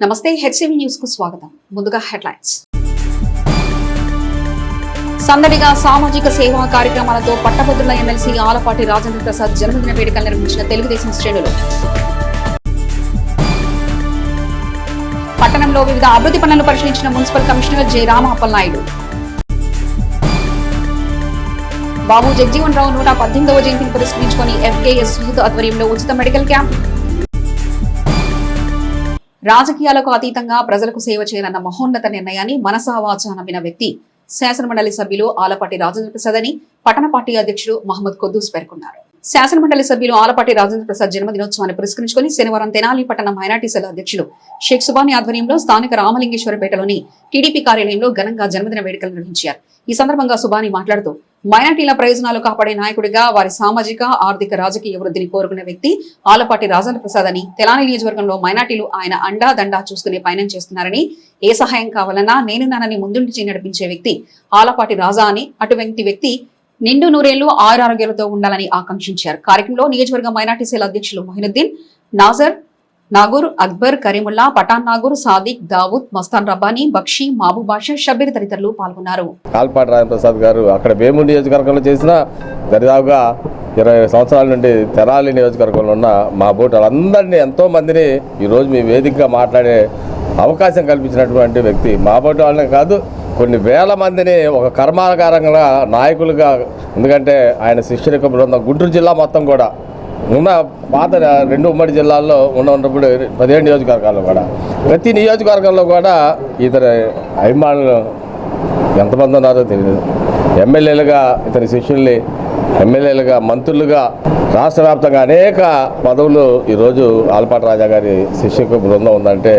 నమస్తే, HCV news కు స్వాగతం. ముందుగా హెడ్లైన్స్. సందడిగా సామాజిక సేవా కార్యక్రమాలతో పట్టభద్రుల ఎమ్మెల్సీ ఆలపాటి రాజేంద్ర ప్రసాద్ జన్మదిన వేడుకలు నిర్వహించిన తెలుగుదేశం శ్రేణులు. పట్టణంలో వివిధ అభివృద్ధి పనులను పరిశీలించిన మున్సిపల్ కమిషనర్ జె రామప్పలనాయుడు. బాబు జగజీవన్ రావు 118వ జయంతిని పురస్కరించుకొని FKS యూత్ ఆధ్వర్యంలో ఉచిత మెడికల్ క్యాంప్. రాజకీయాలకు అతీతంగా ప్రజలకు సేవ చేయాలన్న మహోన్నత నిర్ణయాన్ని మనసా వాచా నమ్మిన వ్యక్తి శాసనమండలి సభ్యులు ఆలపాటి రాజేంద్ర ప్రసాద్ అని పట్టణ పార్టీ అధ్యక్షుడు మహమ్మద్ కొద్దూస్ పేర్కొన్నారు. శాసనమండలి సభ్యులు ఆలపాటి రాజేంద్ర ప్రసాద్ జన్మదినోత్సవాన్ని పురస్కరించుకొని శనివారం తెనాలి పట్టణ మైనార్టీ సెల్ అధ్యక్షులు షేక్ సుబాని ఆధ్వర్యంలో స్థానిక రామలింగేశ్వరపేటలోని టీడీపీ కార్యాలయంలో ఘనంగా జన్మదిన వేడుకలు నిర్వహించారు. ఈ సందర్భంగా సుబాని మాట్లాడుతూ మైనార్టీల ప్రయోజనాలు కాపాడే నాయకుడిగా వారి సామాజిక ఆర్థిక రాజకీయ వృద్ధిని కోరుకునే వ్యక్తి ఆలపాటి రాజేంద్ర ప్రసాద్ అని, తెనాలి నియోజకవర్గంలో మైనార్టీలు ఆయన అండా దండా చూసుకునే పయనం చేస్తున్నారని, ఏ సహాయం కావాలన్నా నేనున్నానని ముందుండి నడిపించే వ్యక్తి ఆలపాటి రాజా అని, అటువంటి వ్యక్తి నిండు నూరేళ్లు ఆరోగ్యాలతో ఉండాలని ఆకాంక్షించారు. కార్యక్రమంలో నియోజకవర్గ మైనార్టీ సెల్ అధ్యక్షులు మొహినుద్దీన్, నాజర్, నాగూర్, అక్బర్, కరీముల్లా, పఠాన్ నాగూర్, సాదిక్, దావూద్, మస్తాన్ రబ్బానీ, బక్షి, మాబూ బాషా, షబీర్ తదితరులు పాల్గొన్నారు. ఆలపాటి రాజేంద్ర ప్రసాద్ గారు అక్కడ వేమూరు నియోజకవర్గంలో చేసిన దరిదాపుగా 20 సంవత్సరాల నుండి తెనాలి నియోజకవర్గంలో ఉన్న మా బోటర్లందరినీ, ఎంతో మందిని ఈరోజు మీ వేదికగా మాట్లాడే అవకాశం కల్పించినటువంటి వ్యక్తి. మా బోటి వాళ్ళని కాదు, కొన్ని వేల మందిని ఒక కర్మాగారంగా నాయకులుగా, ఎందుకంటే ఆయన శిష్యుల బృందం గుంటూరు జిల్లా మొత్తం కూడా ఉన్న పాత 2 ఉమ్మడి జిల్లాల్లో ఉన్నప్పుడు 17 నియోజకవర్గాల్లో కూడా ప్రతి నియోజకవర్గంలో కూడా ఇతని అభిమానులు ఎంతమంది ఉన్నారో తెలియదు. ఎమ్మెల్యేలుగా ఇతని శిష్యుల్ని, ఎమ్మెల్యేలుగా, మంత్రులుగా, రాష్ట్ర వ్యాప్తంగా అనేక పదవులు ఈరోజు ఆలపాటి రాజా గారి శిష్యకు బృందం ఉందంటే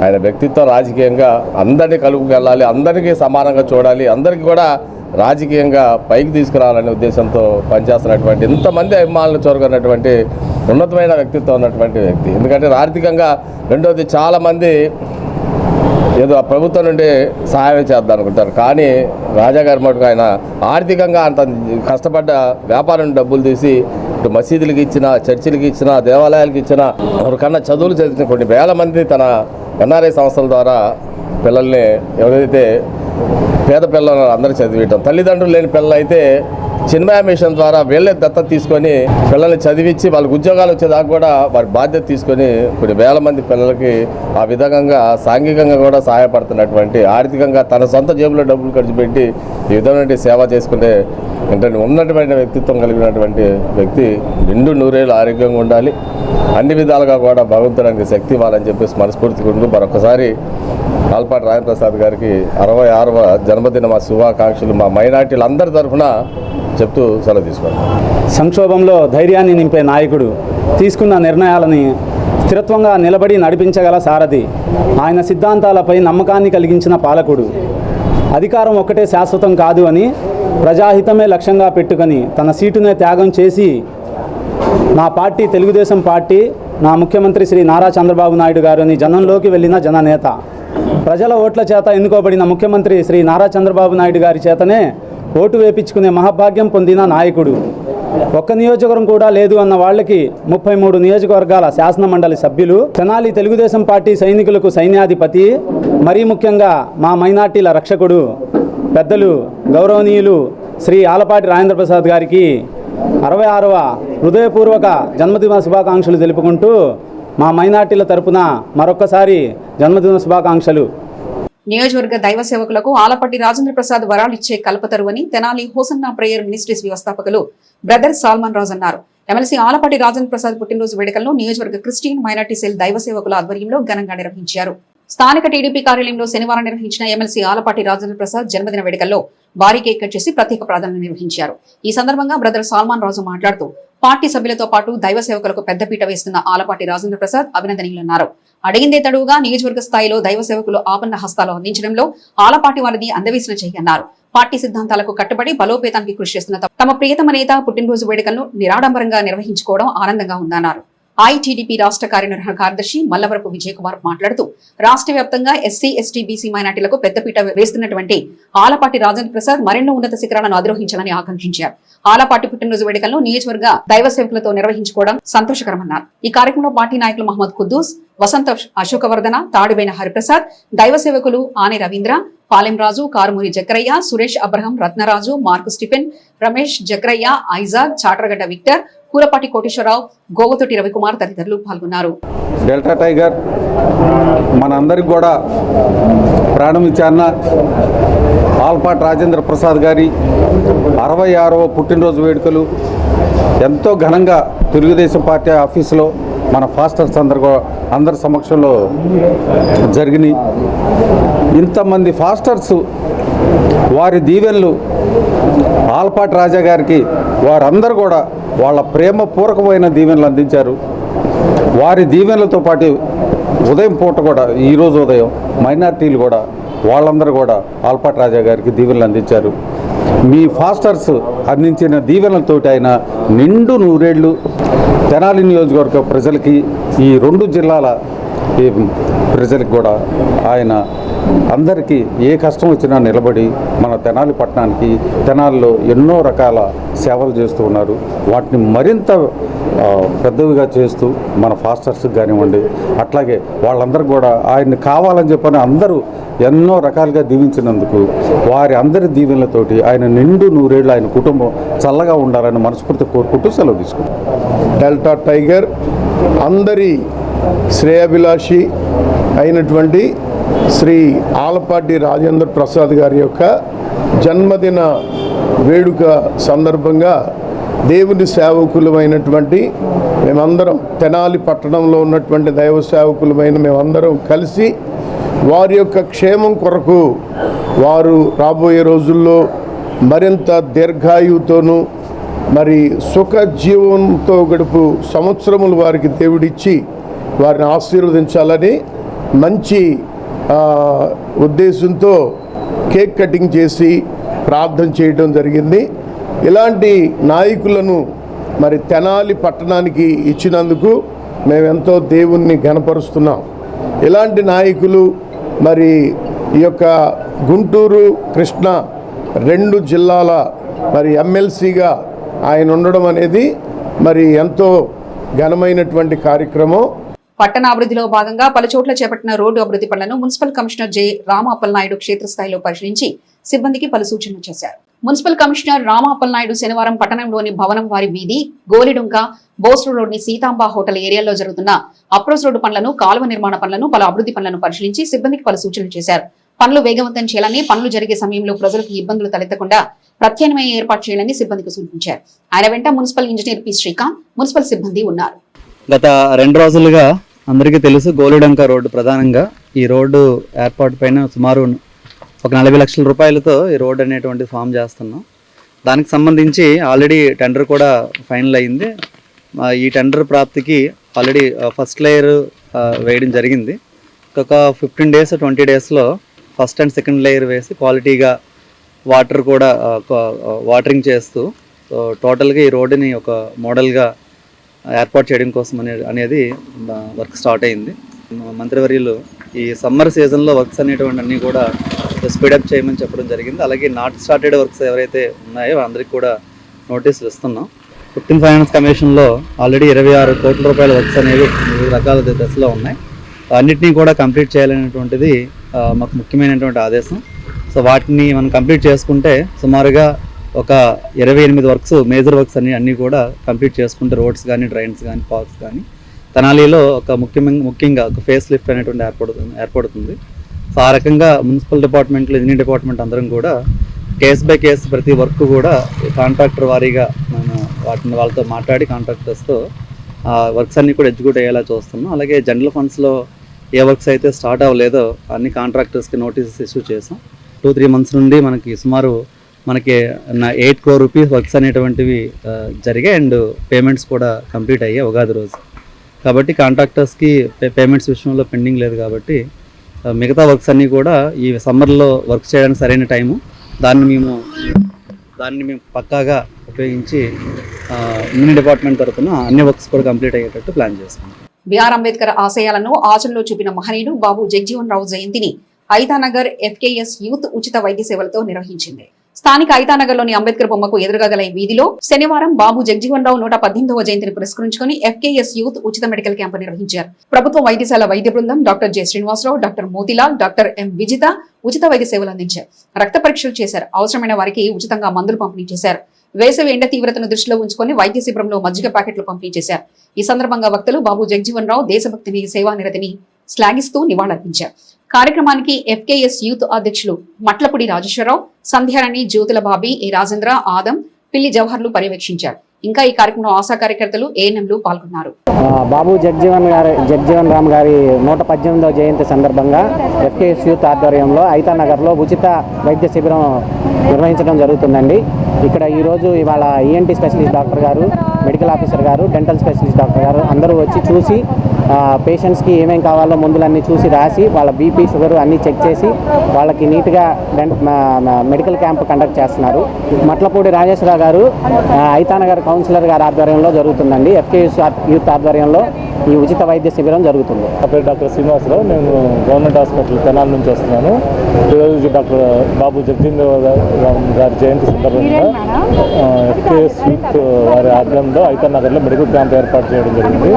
ఆయన వ్యక్తిత్వం రాజకీయంగా అందరినీ కలుపుకెళ్ళాలి, అందరికీ సమానంగా చూడాలి, అందరికీ కూడా రాజకీయంగా పైకి తీసుకురావాలనే ఉద్దేశంతో పనిచేస్తున్నటువంటి, ఇంతమంది అభిమానులు చూరుకున్నటువంటి ఉన్నతమైన వ్యక్తిత్వం ఉన్నటువంటి వ్యక్తి. ఎందుకంటే ఆర్థికంగా, రెండోది చాలామంది ఏదో ప్రభుత్వం నుండి సహాయం చేద్దాం అనుకుంటారు, కానీ రాజాగారి మటుకు ఆయన ఆర్థికంగా అంత కష్టపడ్డ వ్యాపారం డబ్బులు తీసి ఇటు మసీదులకు ఇచ్చిన, చర్చిలకు ఇచ్చిన, దేవాలయాలకు ఇచ్చిన, ఎవరికన్నా చదువులు చదివిన కొన్ని వేల మంది తన NRI సంస్థల ద్వారా పిల్లల్ని, ఎవరైతే పేద పిల్లలు అందరూ చదివించడం, తల్లిదండ్రులు లేని పిల్లలు అయితే చిన్మయ మిషన్ ద్వారా వీళ్ళే దత్తత తీసుకొని పిల్లల్ని చదివించి వాళ్ళకి ఉద్యోగాలు వచ్చేదాకా కూడా వారి బాధ్యత తీసుకొని కొన్ని వేల మంది పిల్లలకి ఆ విధంగా సాంఘికంగా కూడా సహాయపడుతున్నటువంటి, ఆర్థికంగా తన సొంత జేబులో డబ్బులు ఖర్చు పెట్టి ఈ విధమైన సేవ చేసుకునే ఉన్నటువంటి వ్యక్తిత్వం కలిగినటువంటి వ్యక్తి నిండు నూరేళ్ళు ఆరోగ్యంగా ఉండాలి, అన్ని విధాలుగా కూడా భగవంతుడానికి శక్తి ఇవ్వాలని చెప్పేసి మనస్ఫూర్తిగా మరొకసారి ఆలపాటి రాజేంద్ర ప్రసాద్ గారికి 66వ జన్మదిన మా శుభాకాంక్షలు మా మైనార్టీలు అందరి తరఫున చెప్తూ సెలవు తీసుకుంటాం. సంక్షోభంలో ధైర్యాన్ని నింపే నాయకుడు, తీసుకున్న నిర్ణయాలని స్థిరత్వంగా నిలబడి నడిపించగల సారథి, ఆయన సిద్ధాంతాలపై నమ్మకాన్ని కలిగించిన పాలకుడు. అధికారం ఒక్కటే శాశ్వతం కాదు అని ప్రజాహితమే లక్ష్యంగా పెట్టుకొని తన సీటునే త్యాగం చేసి నా పార్టీ, తెలుగుదేశం పార్టీ, నా ముఖ్యమంత్రి శ్రీ నారా చంద్రబాబు నాయుడు గారు అని జనంలోకి వెళ్ళిన జననేత, ప్రజల ఓట్ల చేత ఎన్నుకోబడిన ముఖ్యమంత్రి శ్రీ నారా చంద్రబాబు నాయుడు గారి చేతనే ఓటు వేపించుకునే మహాభాగ్యం పొందిన నాయకుడు. ఒక్క నియోజకవర్గం కూడా లేదు అన్న వాళ్ళకి 33 నియోజకవర్గాల శాసనమండలి సభ్యులు, తెనాలి తెలుగుదేశం పార్టీ సైనికులకు సైన్యాధిపతి, మరీ ముఖ్యంగా మా మైనార్టీల రక్షకుడు, పెద్దలు గౌరవనీయులు శ్రీ ఆలపాటి రాజేంద్ర ప్రసాద్ గారికి 66వ హృదయపూర్వక జన్మదిన శుభాకాంక్షలు తెలుపుకుంటూ మా మైనార్టీల తరపున మరొక్కసారి జన్మదిన శుభాకాంక్షలు. నియోజకవర్గ దైవ సేవకులకు ఆలపాటి రాజేంద్ర ప్రసాద్ వరాలు ఇచ్చే కల్పతరు అని తెనాలి హోసన్నా ప్రేయర్ మినిస్ట్రీస్ వ్యవస్థాపకులు బ్రదర్ సాల్మన్ రాజ్ అన్నారు. ఎమ్మెల్సీ ఆలపాటి రాజేంద్ర ప్రసాద్ పుట్టినరోజు వేడుకలను నియోజకవర్గ క్రిస్టియన్ మైనార్టీ సెల్ దైవ సేవకుల ఆధ్వర్యంలో ఘనంగా నిర్వహించారు. స్థానిక టీడీపీ కార్యాలయంలో శనివారం నిర్వహించిన ఎమ్మెల్సీ ఆలపాటి రాజేంద్ర ప్రసాద్ జన్మదిన వేడుకల్లో భారీ కేక్ కట్ చేసి ప్రత్యేక ప్రార్థనలు నిర్వహించారు. ఈ సందర్భంగా బ్రదర్ సాల్మాన్ రాజు మాట్లాడుతూ పార్టీ సభ్యులతో పాటు దైవ సేవకులకు పెద్దపీట వేస్తున్న ఆలపాటి రాజేంద్ర ప్రసాద్ అభినందనీయులన్నారు. అడిగిందే తడువుగా నియోజకవర్గ స్థాయిలో దైవ సేవకులు ఆపన్న హస్తాలు అందించడంలో ఆలపాటి వారిని అందవేసిన చేయన్నారు. పార్టీ సిద్ధాంతాలకు కట్టుబడి బలోపేతానికి కృషి చేస్తున్న తమ ప్రియతమ నేత పుట్టినరోజు వేడుకలను నిరాడంబరంగా నిర్వహించుకోవడం ఆనందంగా ఉందన్నారు. ఐటీడీపీ రాష్ట్ర కార్యనిర్వహణ కార్యదర్శి మల్లవరపు విజయ్ కుమార్ మాట్లాడుతూ రాష్ట్ర వ్యాప్తంగా ఎస్సీ ఎస్టీ బీసీ మైనార్టీలకు పెద్దపీట వేస్తున్నటువంటి ఆలపాటి రాజేంద్ర ప్రసాద్ మరెన్నో ఉన్నత శిఖరాలను అధిరోహించాలని ఆకాంక్షించారు. ఆలపాటి పుట్టినరోజు వేడుకలను నియోజకవర్గ దైవ సేవకులతో నిర్వహించుకోవడం సంతోషకరమన్నారు. ఈ కార్యక్రమంలో పార్టీ నాయకులు మహమ్మద్ కుద్దూస్, వసంత అశోకవర్ధన, తాడుబైన హరిప్రసాద్, దైవ సేవకులు ఆనే Ravindra, Palem Raju, Karumuri Jakrayya, Suresh Abraham, Ratnaraju, Mark Stephen, Ramesh Jakrayya, Isaac, Chatragadda Victor, Kurapati Koteswararao, Govathoti Ravikumar తదితరులు పాల్గొన్నారు. డెల్టా టైగర్ మనందరికి కూడా ప్రాణం ఇచ్చాన్న ఆలపాటి రాజేంద్ర ప్రసాద్ గారి 66వ పుట్టినరోజు వేడుకలు ఎంతో ఘనంగా తెలుగుదేశం పార్టీ ఆఫీసులో మన ఫాస్టర్స్ అందరి సమక్షంలో జరిగినాయి. ఇంతమంది ఫాస్టర్స్ వారి దీవెనలు ఆలపాటి రాజా గారికి వారందరూ కూడా వాళ్ళ ప్రేమపూర్వకమైన దీవెనలు అందించారు. వారి దీవెనలతో పాటు ఉదయం పూట కూడా ఈరోజు ఉదయం మైనార్టీలు కూడా వాళ్ళందరూ కూడా ఆలపాటి రాజా గారికి దీవెనలు అందించారు. మీ ఫాస్టర్స్ అందించిన దీవెనలతోటి ఆయన నిండు నూరేళ్లు తెనాలి నియోజకవర్గ ప్రజలకి, ఈ 2 జిల్లాల ప్రజలకు కూడా ఆయన అందరికీ ఏ కష్టం వచ్చినా నిలబడి మన తెనాలి పట్టణానికి, తెనాలిలో ఎన్నో రకాల సేవలు చేస్తూ ఉన్నారు. వాటిని మరింత పెద్దవిగా చేస్తూ మన ఫాస్టర్స్కి కానివ్వండి, అట్లాగే వాళ్ళందరూ కూడా ఆయన్ని కావాలని చెప్పని అందరూ ఎన్నో రకాలుగా దీవించినందుకు వారి అందరి దీవెనలతోటి ఆయన నిండు నూరేళ్ళు ఆయన కుటుంబం చల్లగా ఉండాలని మనస్ఫూర్తి కోరుకుంటూ సెలవు తీసుకుంటాం. డెల్టా టైగర్ అందరి శ్రేయాభిలాషి అయినటువంటి శ్రీ ఆలపాటి రాజేంద్ర ప్రసాద్ గారి యొక్క జన్మదిన వేడుక సందర్భంగా దేవుని సేవకులమైనటువంటి మేమందరం, తెనాలి పట్టణంలో ఉన్నటువంటి దైవ సేవకులమైన మేమందరం కలిసి వారి యొక్క క్షేమం కొరకు వారు రాబోయే రోజుల్లో మరింత దీర్ఘాయువుతోనూ మరి సుఖ జీవంతో గడుపు సంవత్సరములు వారికి దేవుడిచ్చి వారిని ఆశీర్వదించాలని మంచి ఉద్దేశంతో కేక్ కటింగ్ చేసి ప్రార్థన చేయడం జరిగింది. ఇలాంటి నాయకులను మరి తెనాలి పట్టణానికి ఇచ్చినందుకు మేమెంతో దేవుణ్ణి ఘనపరుస్తున్నాం. ఇలాంటి నాయకులు మరి ఈ యొక్క గుంటూరు, కృష్ణా 2 జిల్లాల మరి ఎమ్మెల్సీగా ఆయన ఉండడం అనేది మరి ఎంతో ఘనమైనటువంటి కార్యక్రమం. పట్టణ అభివృద్ధిలో భాగంగా పలు చోట్ల చేపట్టిన రోడ్డు అభివృద్ధి పనులను మున్సిపల్ కమిషనర్ జె రామఅప్పలనాయుడు క్షేత్రస్థాయిలో పరిశీలించి సిబ్బందికి పలు సూచనలు చేశారు. మున్సిపల్ కమిషనర్ రామఅప్పలనాయుడు శనివారం పట్టణంలోని భవనం వారి వీధి, గోలిడుంక, బోస్ రోడ్లోని సీతాంబా హోటల్ ఏరియాలో జరుగుతున్న అప్రోచ్ రోడ్డు పనులను, కాలువ నిర్మాణ పనులను, పలు అభివృద్ధి పనులను పరిశీలించి సిబ్బందికి పలు సూచనలు చేశారు. పనులు వేగవంతం చేయాలని, పనులు జరిగే సమయంలో ప్రజలకు ఇబ్బందులు తలెత్తకుండా ప్రత్యామ్నాయ ఏర్పాటు చేయాలని సిబ్బందికి సూచించారు. ఆయన వెంట municipal engineer P Srikanth, municipal సిబ్బంది ఉన్నారు. గత 2 రోజులుగా అందరికీ తెలుసు, గోలిడంక రోడ్డు ప్రధానంగా ఈ రోడ్డు ఏర్పాటు పైన సుమారు ఒక 40 లక్షల రూపాయలతో ఈ రోడ్డు అనేటువంటి ఫామ్ చేస్తున్నాం. దానికి సంబంధించి ఆల్రెడీ టెండర్ కూడా ఫైనల్ అయింది. ఈ టెండర్ ప్రాప్తికి ఆల్రెడీ ఫస్ట్ లేయర్ వేయడం జరిగింది. ఒక 15 డేస్ 20 డేస్లో ఫస్ట్ అండ్ సెకండ్ లేయర్ వేసి క్వాలిటీగా వాటర్ కూడా వాటరింగ్ చేస్తూ టోటల్గా ఈ రోడ్డుని ఒక మోడల్గా ఏర్పాటు చేయడం కోసం అనేది వర్క్ స్టార్ట్ అయింది. మంత్రివర్యులు ఈ సమ్మర్ సీజన్లో వర్క్స్ అనేటువంటి అన్నీ కూడా స్పీడప్ చేయమని చెప్పడం జరిగింది. అలాగే నాట్ స్టార్టెడ్ వర్క్స్ ఎవరైతే ఉన్నాయో అందరికి కూడా నోటీసులు ఇస్తున్నాం. 15 ఫైనాన్స్ కమిషన్లో ఆల్రెడీ 26 కోట్ల రూపాయల వర్క్స్ అనేవి వివిధ రకాల దశలో ఉన్నాయి. అన్నిటినీ కూడా కంప్లీట్ చేయాలనేటువంటిది మాకు ముఖ్యమైనటువంటి ఆదేశం. సో వాటిని మనం కంప్లీట్ చేసుకుంటే సుమారుగా ఒక 28 వర్క్స్, మేజర్ వర్క్స్ అన్నీ కూడా కంప్లీట్ చేసుకుంటే రోడ్స్ కానీ, డ్రైన్స్ కానీ, పార్క్స్ కానీ తెనాలిలో ఒక ముఖ్యంగా ఒక ఫేస్ లిఫ్ట్ అనేటువంటి ఏర్పడుతుంది. సో ఆ రకంగా మున్సిపల్ డిపార్ట్మెంట్లో, ఇంజనీరింగ్ డిపార్ట్మెంట్ అందరం కూడా కేస్ బై కేస్ ప్రతి వర్క్ కూడా కాంట్రాక్టర్ వారీగా మనం వాళ్ళతో మాట్లాడి కాంట్రాక్టర్స్తో వర్క్స్ అన్నీ కూడా ఎగ్జిక్యూట్ అయ్యేలా చూస్తున్నాం. అలాగే జనరల్ ఫండ్స్లో ఏ వర్క్స్ అయితే స్టార్ట్ అవ్వలేదో అన్ని కాంట్రాక్టర్స్కి నోటీసెస్ ఇష్యూ చేసాం. 2-3 మంత్స్ నుండి మనకి 8 crore రూపీస్ వర్క్స్ అనేటువంటివి జరిగాయి అండ్ పేమెంట్స్ కూడా కంప్లీట్ అయ్యాయి ఉగాది రోజు. కాబట్టి కాంట్రాక్టర్స్కి పేమెంట్స్ విషయంలో పెండింగ్ లేదు. కాబట్టి మిగతా వర్క్స్ అన్నీ కూడా ఈ సమ్మర్లో వర్క్ చేయడానికి సరైన టైము, దాన్ని మేము పక్కాగా ఉపయోగించి ఇమ్యూనిటీ డిపార్ట్మెంట్ తరఫున అన్ని వర్క్స్ కూడా కంప్లీట్ అయ్యేటట్టు ప్లాన్ చేస్తున్నాం. బిఆర్ అంబేద్కర్ ఆశయాలను ఆచరణలో చూపిన మహనీయుడు బాబు జగజీవన్ రావు జయంతిని ఐతానగర్ ఎఫ్కేఎస్ యూత్ ఉచిత వైద్య సేవలతో నిర్వహించింది. స్థానిక ఐతానగర్లోని అంబేద్కర్ బొమ్మకు ఎదురుగా గల వీధిలో శనివారం బాబు జగజీవన్ రావు 118వ జయంతిని పురస్కరించుకుని ఎఫ్కేఎస్ యూత్ ఉచిత మెడికల్ క్యాంపు నిర్వహించారు. ప్రభుత్వ వైద్యశాల వైద్య బృందం doctor J Srinivasa Rao, doctor Motilal, doctor M Vijitha ఉచిత వైద్య సేవలు అందించారు. రక్త పరీక్షలు చేశారు. అవసరమైన వారికి ఉచితంగా మందులు పంపిణీ చేశారు. వేసవి ఎండ తీవ్రతను దృష్టిలో ఉంచుకొని వైద్య శిబిరంలో మజ్జిగ ప్యాకెట్లు పంపిణీ చేశారు. ఈ సందర్భంగా వక్తలు బాబు జగజీవన్ రావు దేశభక్తిని, సేవానిరతిని శ్లాఘిస్తూ నివాళులర్పించారు. కార్యక్రమానికి ఎఫ్కేఎస్ యూత్ అధ్యక్షులు మట్లపూడి రాజేశ్వరరావు, సంధ్యారాణి, జ్యోతుల బాబీ, ఏ రాజేంద్ర, ఆదం, పిల్లి జవహర్లు పర్యవేక్షించారు. ఇంకా ఈ కార్యక్రమంలో ఆశా కార్యకర్తలు, ఏఎన్ఎంలు పాల్గొన్నారు. బాబు జగజీవన్ రామ్ గారి 118వ జయంతి సందర్భంగా ఎఫ్కేఎస్ యూత్ ఆధ్వర్యంలో ఐతానగర్లో ఉచిత వైద్య శిబిరం నిర్వహించడం జరుగుతుందండి. ఇక్కడ ఇవాళ ఈఎన్టీ స్పెషలిస్ట్ డాక్టర్ గారు, మెడికల్ ఆఫీసర్ గారు, డెంటల్ స్పెషలిస్ట్ డాక్టర్ గారు అందరూ వచ్చి చూసి పేషెంట్స్కి ఏమేమి కావాలో మందులన్నీ చూసి రాసి వాళ్ళ బీపీ, షుగర్ అన్నీ చెక్ చేసి వాళ్ళకి నీట్గా మెడికల్ క్యాంప్ కండక్ట్ చేస్తున్నారు. మట్లపూడి రాజేశ్వరరావు గారు ఐతానగర్ కౌన్సిలర్ గారి ఆధ్వర్యంలో జరుగుతుందండి. ఎఫ్కేఎస్ యూత్ ఆధ్వర్యంలో ఈ ఉచిత వైద్య శిబిరం జరుగుతుంది. నా పేరు డాక్టర్ శ్రీనివాసరావు. నేను గవర్నమెంట్ హాస్పిటల్ తెనాలి నుంచి వస్తున్నాను. ఈరోజు డాక్టర్ బాబు జగజీవన్ రామ్ గారి జయంతి సందర్భంగా ఎఫ్కేఎస్ యూత్ వారి ఆధ్వర్యంలో ఐతానగర్లో మెడికల్ క్యాంప్ ఏర్పాటు చేయడం జరిగింది.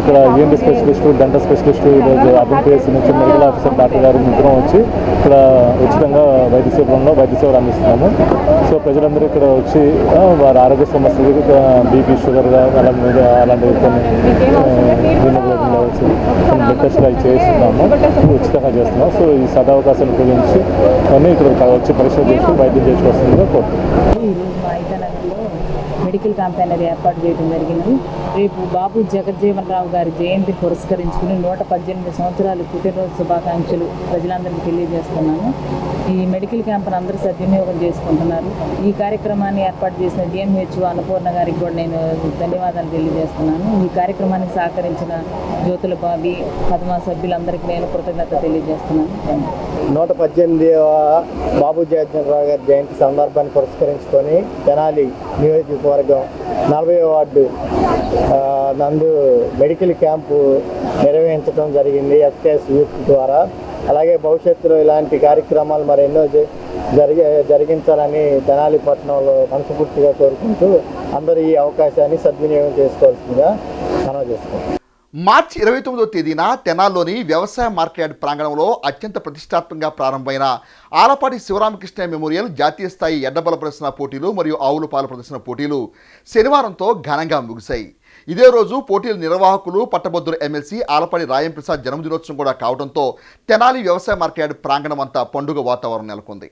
ఇక్కడ ఈఎన్టీ స్పెషలిస్టు, డెంటల్ స్పెషలిస్టు, ఈరోజు అదనపు నుంచి మెడికల్ ఆఫీసర్ డాక్టర్ గారు ముగ్గురం వచ్చి ఇక్కడ ఉచితంగా వైద్య శిబిరంలో వైద్య సేవలు అందిస్తున్నాము. సో ప్రజలందరూ ఇక్కడ వచ్చి వారి ఆరోగ్య సమస్యలు, బీపీ, షుగర్ అలాంటివి కొన్ని హీమోగ్లోబిన్ లెవెల్స్, కొన్ని బ్లడ్ టెస్ట్లు అవి చేస్తున్నాము, ఉచితంగా చేస్తున్నాము. సో ఈ సదవకాశాన్ని ఉపయోగించి అన్నీ ఇక్కడ వచ్చి పరీక్షలు చేసి వైద్యం చేసుకోవాల్సిందిగా కోరుతున్నాం. మెడికల్ క్యాంప్ అనేది ఏర్పాటు చేయడం జరిగింది. రేపు బాబు జగజీవన్ రావు గారి జయంతి పురస్కరించుకుని 118 సంవత్సరాలు పుట్టినరోజు శుభాకాంక్షలు ప్రజలందరికీ తెలియజేస్తున్నాను. ఈ మెడికల్ క్యాంప్ను అందరూ సద్వినియోగం చేసుకుంటున్నారు. ఈ కార్యక్రమాన్ని ఏర్పాటు చేసిన డిఎంహెచ్ఓ అన్నపూర్ణ గారికి కూడా నేను ధన్యవాదాలు తెలియజేస్తున్నాను. ఈ కార్యక్రమానికి సహకరించిన జ్యోతుల బాబీ, పద్మా సభ్యులందరికీ నేను కృతజ్ఞత తెలియజేస్తున్నాను. 118వ బాబు జగజీవన్ రావు గారి జయంతి సందర్భాన్ని పురస్కరించుకొని తెనాలి నియోజకవర్గం 40వ వార్డు నందు మెడికల్ క్యాంపు నిర్వహించడం జరిగింది ఎఫ్కేఎస్ యూత్ ద్వారా. అలాగే భవిష్యత్తులో ఇలాంటి కార్యక్రమాలు మరెన్నో జరిగించాలని తెనాలి పట్టణంలో మనస్ఫూర్తిగా కోరుకుంటూ అందరూ ఈ అవకాశాన్ని సద్వినియోగం చేసుకోవాల్సిందిగా మనం చేసుకుంటాం. మార్చి 29వ తేదీన తెనాల్లోని వ్యవసాయ మార్కెట్ ప్రాంగణంలో అత్యంత ప్రతిష్టాత్మకంగా ప్రారంభమైన ఆలపాటి శివరామకృష్ణ మెమోరియల్ జాతీయ స్థాయి ఎడ్డబల ప్రదర్శన పోటీలు మరియు ఆవుల పాల ప్రదర్శన పోటీలు శనివారంతో ఘనంగా ముగిశాయి. ఇదే రోజు పోటీల నిర్వాహకులు పట్టభద్రుల ఎమ్మెల్సీ ఆలపాటి రాయం ప్రసాద్ జన్మదినోత్సవం కూడా కావడంతో తెనాలి వ్యవసాయ మార్కెట్ ప్రాంగణం అంతా పండుగ వాతావరణం నెలకొంది.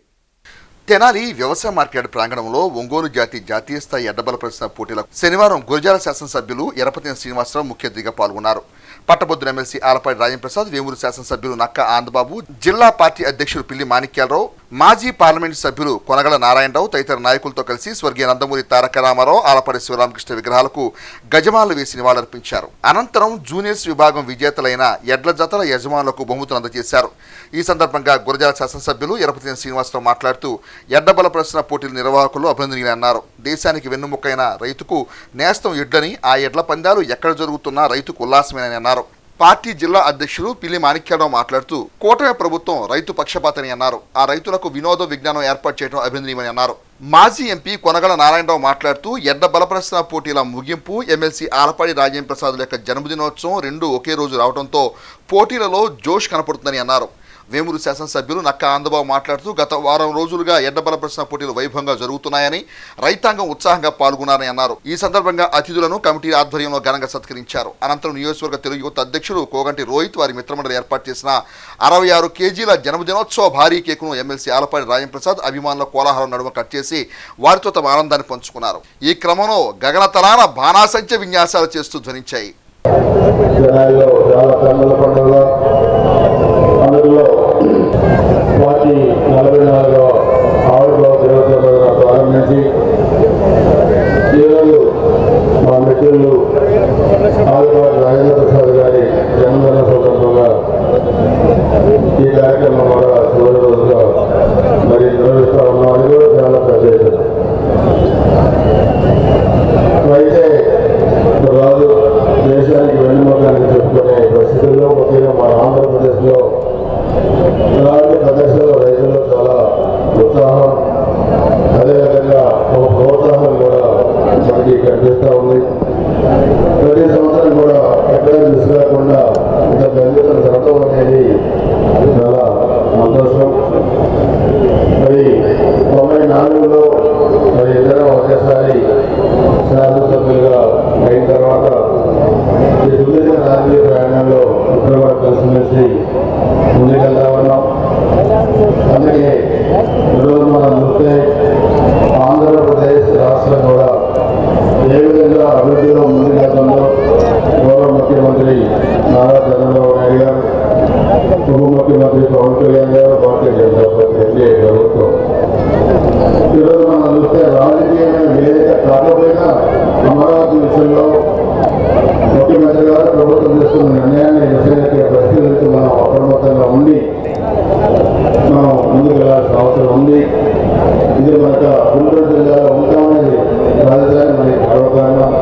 తెనాలి వ్యవసాయ మార్కెట్ ప్రాంగణంలో ఒంగోలు జాతీయ స్థాయి ఎడ్డబల ప్రదర్శన పోటీలకు శనివారం గురజాల శాసనసభ్యులు ఎరపతిని శ్రీనివాసరావు ముఖ్య అతిథిగా పాల్గొన్నారు. పట్టభద్రుల ఎమ్మెల్సీ ఆలపాటి రాయం ప్రసాద్, వేమూరు శాసనసభ్యులు నక్క ఆనందబాబు, జిల్లా పార్టీ అధ్యక్షులు పిల్లి మాణిక్యాలరావు, మాజీ పార్లమెంటు సభ్యులు కొనగల నారాయణరావు తదితర నాయకులతో కలిసి స్వర్గీయ నందమూరి తారక రామారావు, ఆలపాటి శివరామకృష్ణ విగ్రహాలకు గజమాలు వేసి నివాళులర్పించారు. అనంతరం జూనియర్స్ విభాగం విజేతలైన ఎడ్ల జతల యజమానులకు బహుమతులు అందజేశారు. ఈ సందర్భంగా గురజాల శాసనసభ్యులు ఎరపతిని శ్రీనివాసరావు మాట్లాడుతూ ఎడ్డబల ప్రదర్శన పోటీల నిర్వాహకులు అభినందనీయులన్నారు. దేశానికి వెన్నుముక్కైన రైతుకు నేస్తం ఎడ్లని, ఆ ఎడ్ల పందాలు ఎక్కడ జరుగుతున్నా రైతుకు ఉల్లాసమేనని అన్నారు. పార్టీ జిల్లా అధ్యక్షులు పిల్లి మాణిక్యాలరావు మాట్లాడుతూ కూటమి ప్రభుత్వం రైతు పక్షపాతని అన్నారు. ఆ రైతులకు వినోద విజ్ఞానం ఏర్పాటు చేయడం అభినందనీయమని అన్నారు. మాజీ ఎంపీ కొనగల నారాయణరావు మాట్లాడుతూ ఎడ్ల బల ప్రదర్శన పోటీల ముగింపు, ఎమ్మెల్సీ ఆలపాటి రాజేం ప్రసాద్ యొక్క జన్మదినోత్సవం రెండూ ఒకే రోజు రావడంతో పోటీలలో జోష్ కనపడుతుందని అన్నారు. వేమూరు శాసనసభ్యులు నక్క ఆనందబాబు మాట్లాడుతూ గత వారం రోజులుగా ఎడ్డబల ప్రదర్శన పోటీలు వైభవంగా జరుగుతున్నాయని, రైతాంగం ఉత్సాహంగా పాల్గొన్నారని అన్నారు. ఈ సందర్భంగా అతిథులను కమిటీ ఆధ్వర్యంలో ఘనంగా సత్కరించారు. అనంతరం నియోజకవర్గ తెలుగు యువత అధ్యక్షులు కోగంటి రోహిత్ వారి మిత్రమండలి ఏర్పాటు చేసిన 66 కేజీల జన్మదినోత్సవ భారీ కేకును ఎమ్మెల్సీ ఆలపాటి రాయం ప్రసాద్ అభిమానుల కోలాహలం నడుమ కట్ చేసి వారితో తమ ఆనందాన్ని పంచుకున్నారు. ఈ క్రమంలో గగనతలాన బాణాసంచ విన్యాసాలు చేస్తూ ధ్వనించాయి. అందులో పార్టీ 44వ ఆవిర్భావ దినోత్సవం ప్రారంభించి ఈరోజు మా మిత్రులు ఆలపాటి రాజేంద్ర ప్రసాద్ గారి జన్మదిన సందర్భంగా ఈ కార్యక్రమం కూడా చివరి రోజుగా మరి నిర్వహిస్తూ ఉన్నాం. ఇది కూడా చాలా ప్రత్యేకత. ఆంధ్రప్రదేశ్లో ఇలాంటి ప్రదేశాల్లో రైతులు చాలా ఉత్సాహం, అదేవిధంగా ఒక ప్రోత్సాహం కూడా మనకి కనిపిస్తూ ఉంది. ప్రతి సంవత్సరం కూడా ఎక్కడ మిస్ కాకుండా ఇంత పెరుగుతున్న జరగడం అనేది చాలా సంతోషం. మరి 94లో మరి ఇద్దరం ఒకేసారి శాసనసభ్యులుగా అయిన తర్వాత ఈ సుదీర్ఘ రాజకీయ ప్రయాణంలో ఇద్దరు కూడా కలిసిమెలిసి ముందుకెళ్తా ఉన్నాం. అందుకే ఈరోజు మనం చూస్తే ఆంధ్రప్రదేశ్ రాష్ట్రం కూడా ఏ విధంగా అభివృద్ధిలో ముందుకెళ్తుందో గౌరవ ముఖ్యమంత్రి నారా చంద్రబాబు నాయుడు గారు, ఉప ముఖ్యమంత్రి పవన్ కళ్యాణ్ గారు, భారతీయ జనతా పార్టీ ఎన్డీఏ ప్రభుత్వం ఈరోజు మనం చూస్తే రాజకీయమైన విలేక కాకపోయినా అమరావతి విషయంలో ముఖ్యమంత్రి గారు ప్రభుత్వం తీసుకున్న నిర్ణయాన్ని విషయాన్ని పరిశీలించి మనం అప్రమత్తంగా ఉండి మనం ముందుకు వెళ్ళాల్సిన అవసరం ఉంది. ఇది మనకు గుంటూరు జిల్లాలో ఉంటామనేది రాజధాని మనకి గర్వకారణం.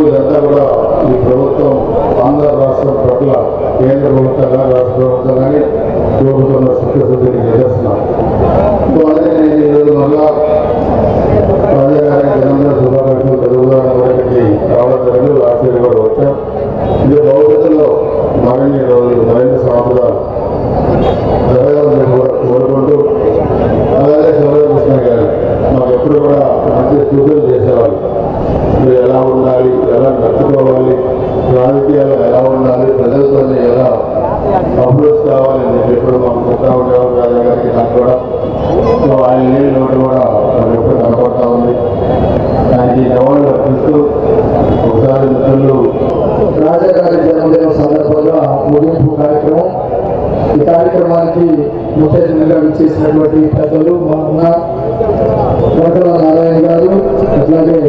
ఇదంతా కూడా ఈ ప్రభుత్వం ఆంధ్ర రాష్ట్రం పట్ల కేంద్ర ప్రభుత్వం కానీ రాష్ట్ర ప్రభుత్వం కానీ చూపుతున్న చిత్తశుద్ధిని నిదర్శనం. అందుకే నేను ఈరోజు మళ్ళా రాజాగారికి జన్మదిన శుభాకాంక్షలు తెలుగుదానికి రావడం జరిగింది. ఆశ్చర్య కూడా వచ్చాం. ఇది భవిష్యత్తులో మరిన్ని రోజులు మరిన్ని సంవత్సరాలు జరగాలని కూడా కోరుకుంటూ, అలాగే శివరామకృష్ణ గారు మాకు ఎప్పుడు కూడా మంచి సూచనలు చేసేవాళ్ళు. మీరు ఎలా ఉండాలి, ఎలా నడుచుకోవాలి, రాజకీయాలు ఎలా ఉండాలి, ప్రజలతో ఎలా అప్రోచ్ కావాలి అని చెప్పి ఎప్పుడు మాకు చెప్తా ఉండేవారు రాజా గారికి. నాకు కూడా సో ఆయన లేని నోటు కూడా మాకు ఎప్పుడు కనపడతా ఉంది. ఆయనకి జవాన్లు అర్పిస్తూ ఒకసారి మిత్రులు రాజా గారి జన్మదినం సందర్భంగా ముగింపు కార్యక్రమం. ఈ కార్యక్రమానికి ముఖ్య అతిథిగా విచ్చేసినటువంటి పెద్దలు మా అన్న కోటల నారాయణ గారు, అట్లాగే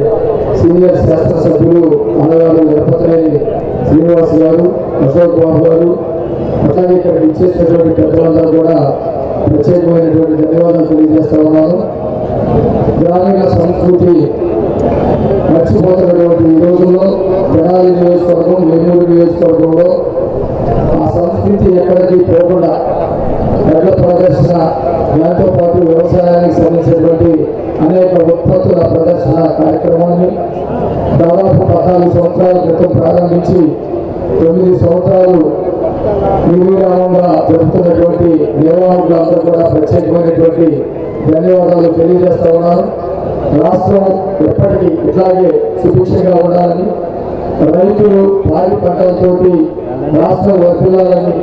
సీనియర్ శాసనసభ్యులు అన్నగారు ఎరపతినేని శ్రీనివాస్ గారు, అశోక్ బాబు గారు, అట్లాగే ఇక్కడ విచ్చేసినటువంటి పెద్దలందరూ కూడా ప్రత్యేకమైనటువంటి ధన్యవాదాలు తెలియజేస్తా ఉన్నాను. గ్రామీణ సంస్కృతి మర్చిపోతున్నటువంటి ఈ రోజుల్లో తెనాలి నియోజకవర్గం, నెల్లూరు నియోజకవర్గంలో ఆ సంస్కృతి ఎక్కడికి పోకుండా ఎడ్ల ప్రదర్శన, దాంతో పాటు వ్యవసాయానికి సంబంధించినటువంటి అనేక ఉత్పత్తుల ప్రదర్శన కార్యక్రమాన్ని దాదాపు 14 సంవత్సరాల క్రితం ప్రారంభించి 9 సంవత్సరాలు నిర్విరామంగా జరుపుతున్నటువంటి నిర్వాహకులందరూ కూడా ప్రత్యేకమైనటువంటి ధన్యవాదాలు తెలియజేస్తా ఉన్నారు. రాష్ట్రం ఎప్పటికీ ఇట్లాగే సుభిక్షంగా ఉండాలని, రైతులు పాడి పంటలతోటి రాష్ట్రం వర్తిల్లాలని,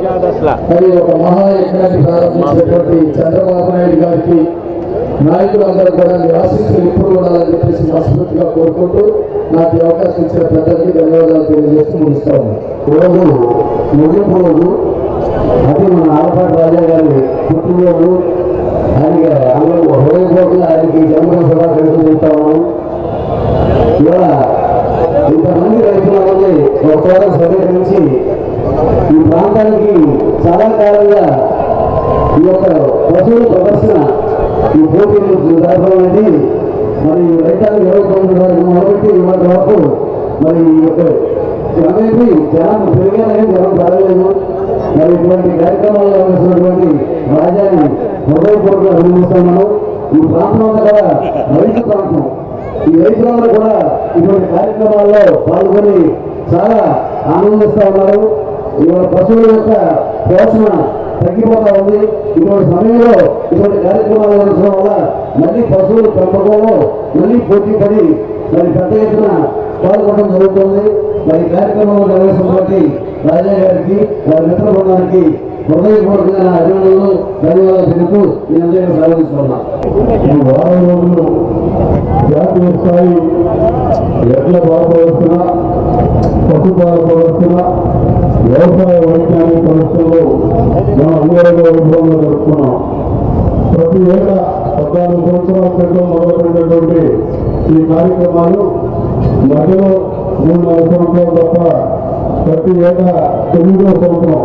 మరి ఒక మహాయజ్ఞాన్ని ప్రారంభించినటువంటి చంద్రబాబు నాయుడు గారికి నాయకులందరూ కూడా మీ ఆశీస్సులు ఎప్పుడు ఉండాలని చెప్పేసి మనస్ఫూర్తిగా కోరుకుంటూ నాకు ఈ అవకాశం ఇచ్చిన పెద్దలకి ధన్యవాదాలు తెలియజేస్తూ ముగిస్తాము. ఈరోజు ముగింపు రోజు, అది మన ఆలపాటి రాజా గారి పుట్టినరోజు. ఆయనకి అందరూ హృదయపూర్వకంగా ఆయనకి జన్మదిన శుభాకాంక్షలు చెప్తా ఉన్నాము. ఇవాళ ఇంతమంది రైతులని ఒక చోట సమీకరించి ఈ ప్రాంతానికి చాలా కాలంగా ఈ యొక్క పశువుల ప్రదర్శన, ఈ పోటీలు జరపడం అనేది మరి రైతాంగ 29 తారీఖు మొదలుపెట్టి ఇవాళ వరకు మరి ఈ యొక్క అనేది జనం పెరిగారని జనం పెరగలేదు. మరి ఇటువంటి కార్యక్రమాల్లో వేసినటువంటి రాజాని హృదయపూర్వకంగా అభినందిస్తున్నాను. ఈ ప్రాంతం అంతా కూడా రైతు ప్రాంతం. ఈ రైతులందరూ కూడా ఇటువంటి కార్యక్రమాల్లో పాల్గొని చాలా ఆనందిస్తూ ఉన్నారు. ఇవాళ పశువుల యొక్క పోషణ తగ్గిపోతా ఉంది. ఇటువంటి సమయంలో ఇటువంటి కార్యక్రమాలు నిర్వహించడం వల్ల మళ్ళీ పశువుల పెంపకంలో మళ్ళీ పోటీ పడి మరి పెద్ద ఎత్తున పాల్గొనడం జరుగుతుంది. మరి కార్యక్రమంలో నిర్వహిస్తున్నటువంటి రాజా గారికి, వారి మిత్ర బృందానికి హృదయపూర్వకమైన అభినందనలు, ధన్యవాదాలు తెలుపుతూ నేను అందరికీ ప్రారంభిస్తున్నా. ఈ వారం రోజులు జాతీయ స్థాయి ఎడ్ల ప్రదర్శన, పశుపాల ప్రదర్శన, వ్యవసాయ వైజ్ఞానిక ప్రదర్శనలు మనం అందరిలో విభాగంలో జరుపుకున్నాం. ప్రతి ఏటా 14 సంవత్సరాల క్రితం మొదలుపెట్టినటువంటి ఈ కార్యక్రమాలు మధ్యలో 3-4 సంవత్సరాలు తప్ప ప్రతి ఏటా 9వ సంవత్సరం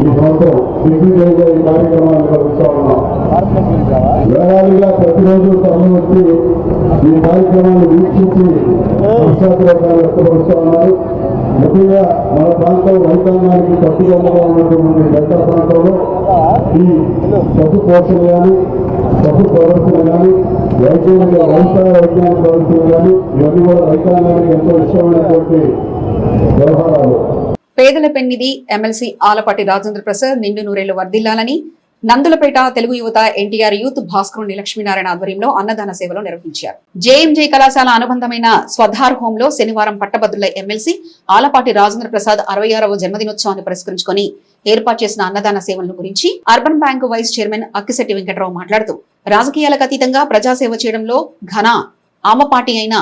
ఈ సంవత్సరం దిగ్విజయంగా ఈ కార్యక్రమాలు నిర్వహిస్తూ ఉన్నాం. వేలాదిగా ప్రతిరోజు తరలి వచ్చి ఈ కార్యక్రమాలు వీక్షించి సంస్థాత్మకంగా వ్యక్తపరుస్తూ ఉన్నారు. ముఖ్యంగా మన ప్రాంతం రైతాంగానికి తక్కువగా ఉన్నటువంటి పెద్ద ప్రాంతంలో ఈ పశు పోషణ కానీ పశు ప్రదర్శన కానీ వ్యవసాయ వైజ్ఞానిక ప్రదర్శన కానీ ఇవన్నీ కూడా రైతాంగానికి ఎంతో ఇష్టమైనటువంటి వ్యవహారాలు. పేదల పెన్నిధి ఎమ్మెల్సీ ఆలపాటి రాజేంద్ర ప్రసాద్ నిండు నూరేళ్లు వర్ధిల్లాలని నందులపేట తెలుగు యువత ఎన్టీఆర్ యూత్ భాస్కరుని లక్ష్మీనారాయణ ఆధ్వర్యంలో అన్నదాన సేవలు నిర్వహించారు. జేఎంజే కళాశాల అనుబంధమైన స్వధార్ హోమ్ లో శనివారం పట్టభద్రుల ఎమ్మెల్సీ ఆలపాటి రాజేంద్ర ప్రసాద్ 66వ జన్మదినోత్సవాన్ని పురస్కరించుకొని ఏర్పాటు చేసిన అన్నదాన సేవలను గురించి urban bank vice chairman Akkisetti Venkata Rao మాట్లాడుతూ రాజకీయాలకు అతీతంగా ప్రజాసేవ చేయడంలో ఘన ఆమపాటి అయిన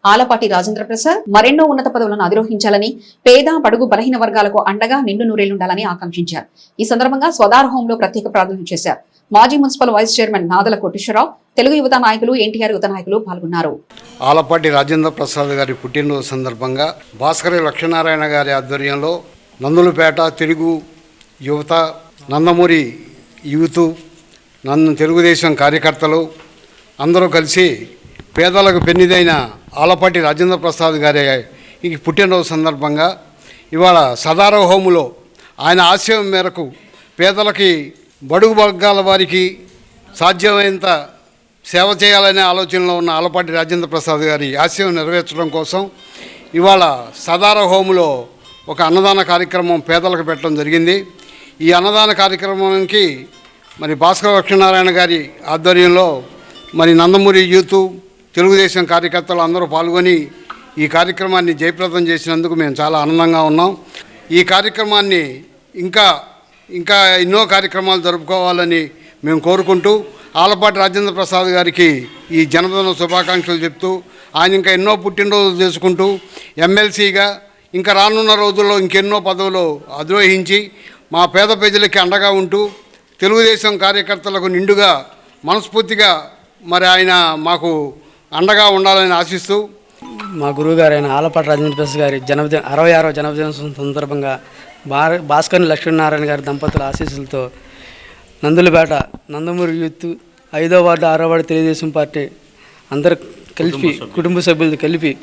ఆలపాటి రాజేంద్ర ప్రసాద్ మరెన్నో ఉన్నత పదవులను అధిరోహించాలని, పేద బడుగు బలహీన వర్గాలకు అండగా నిండు నూరేళ్లుండాలని ఆకాంక్షించారు. ఈ సందర్భంగా స్వధార్ హోమ్ లో ప్రత్యేక ప్రార్థనలు చేశారు. మాజీ municipal vice chairman Nadala Koteswararao, Telugu యువత నాయకులు, ఎన్టీఆర్ యువత నాయకులు పాల్గొన్నారు. ఆలపాటి రాజేంద్ర ప్రసాద్ గారి పుట్టినరోజు సందర్భంగా భాస్కర లక్ష్మీనారాయణ గారి ఆధ్వర్యంలో నందులపేట తెలుగు యువత, నందమూరి యూత్, తెలుగుదేశం కార్యకర్తలు అందరూ కలిసి పేదలకు పెన్నిదైన ఆలపాటి రాజేంద్ర ప్రసాద్ గారి ఈ పుట్టినరోజు సందర్భంగా ఇవాళ సదార హోములో ఆయన ఆశయం మేరకు పేదలకి, బడుగు వర్గాల వారికి సాధ్యమైనంత సేవ చేయాలనే ఆలోచనలో ఉన్న ఆలపాటి రాజేంద్ర ప్రసాద్ గారి ఆశయం నెరవేర్చడం కోసం ఇవాళ సదార హోములో ఒక అన్నదాన కార్యక్రమం పేదలకు పెట్టడం జరిగింది. ఈ అన్నదాన కార్యక్రమానికి మరి భాస్కర లక్ష్మీనారాయణ గారి ఆధ్వర్యంలో మరి నందమూరి యూత్, తెలుగుదేశం కార్యకర్తలు అందరూ పాల్గొని ఈ కార్యక్రమాన్ని జయప్రదం చేసినందుకు మేము చాలా ఆనందంగా ఉన్నాం. ఈ కార్యక్రమాన్ని ఇంకా ఎన్నో కార్యక్రమాలు జరుపుకోవాలని మేము కోరుకుంటూ ఆలపాటి రాజేంద్ర ప్రసాద్ గారికి ఈ జన్మదిన శుభాకాంక్షలు చెప్తూ ఆయన ఇంకా ఎన్నో పుట్టినరోజులు చేసుకుంటూ ఎమ్మెల్సీగా ఇంకా రానున్న రోజుల్లో ఇంకెన్నో పదవులు అధిరోహించి మా పేద ప్రజలకి అండగా ఉంటూ తెలుగుదేశం కార్యకర్తలకు నిండుగా మనస్ఫూర్తిగా మరి ఆయన మాకు అండగా ఉండాలని ఆశిస్తూ మా గురువుగారైన ఆలపాటి రాజేంద్ర ప్రసాద్ గారి 66వ జన్మదినోత్సవం సందర్భంగా భాస్కర్ లక్ష్మీనారాయణ గారి దంపతుల ఆశీస్సులతో నందులపేట నందమూరి యూత్ 5వ వార్డు 6వ వార్డు తెలుగుదేశం పార్టీ అందరు కలిపి కుటుంబ సభ్యులతో కలిపి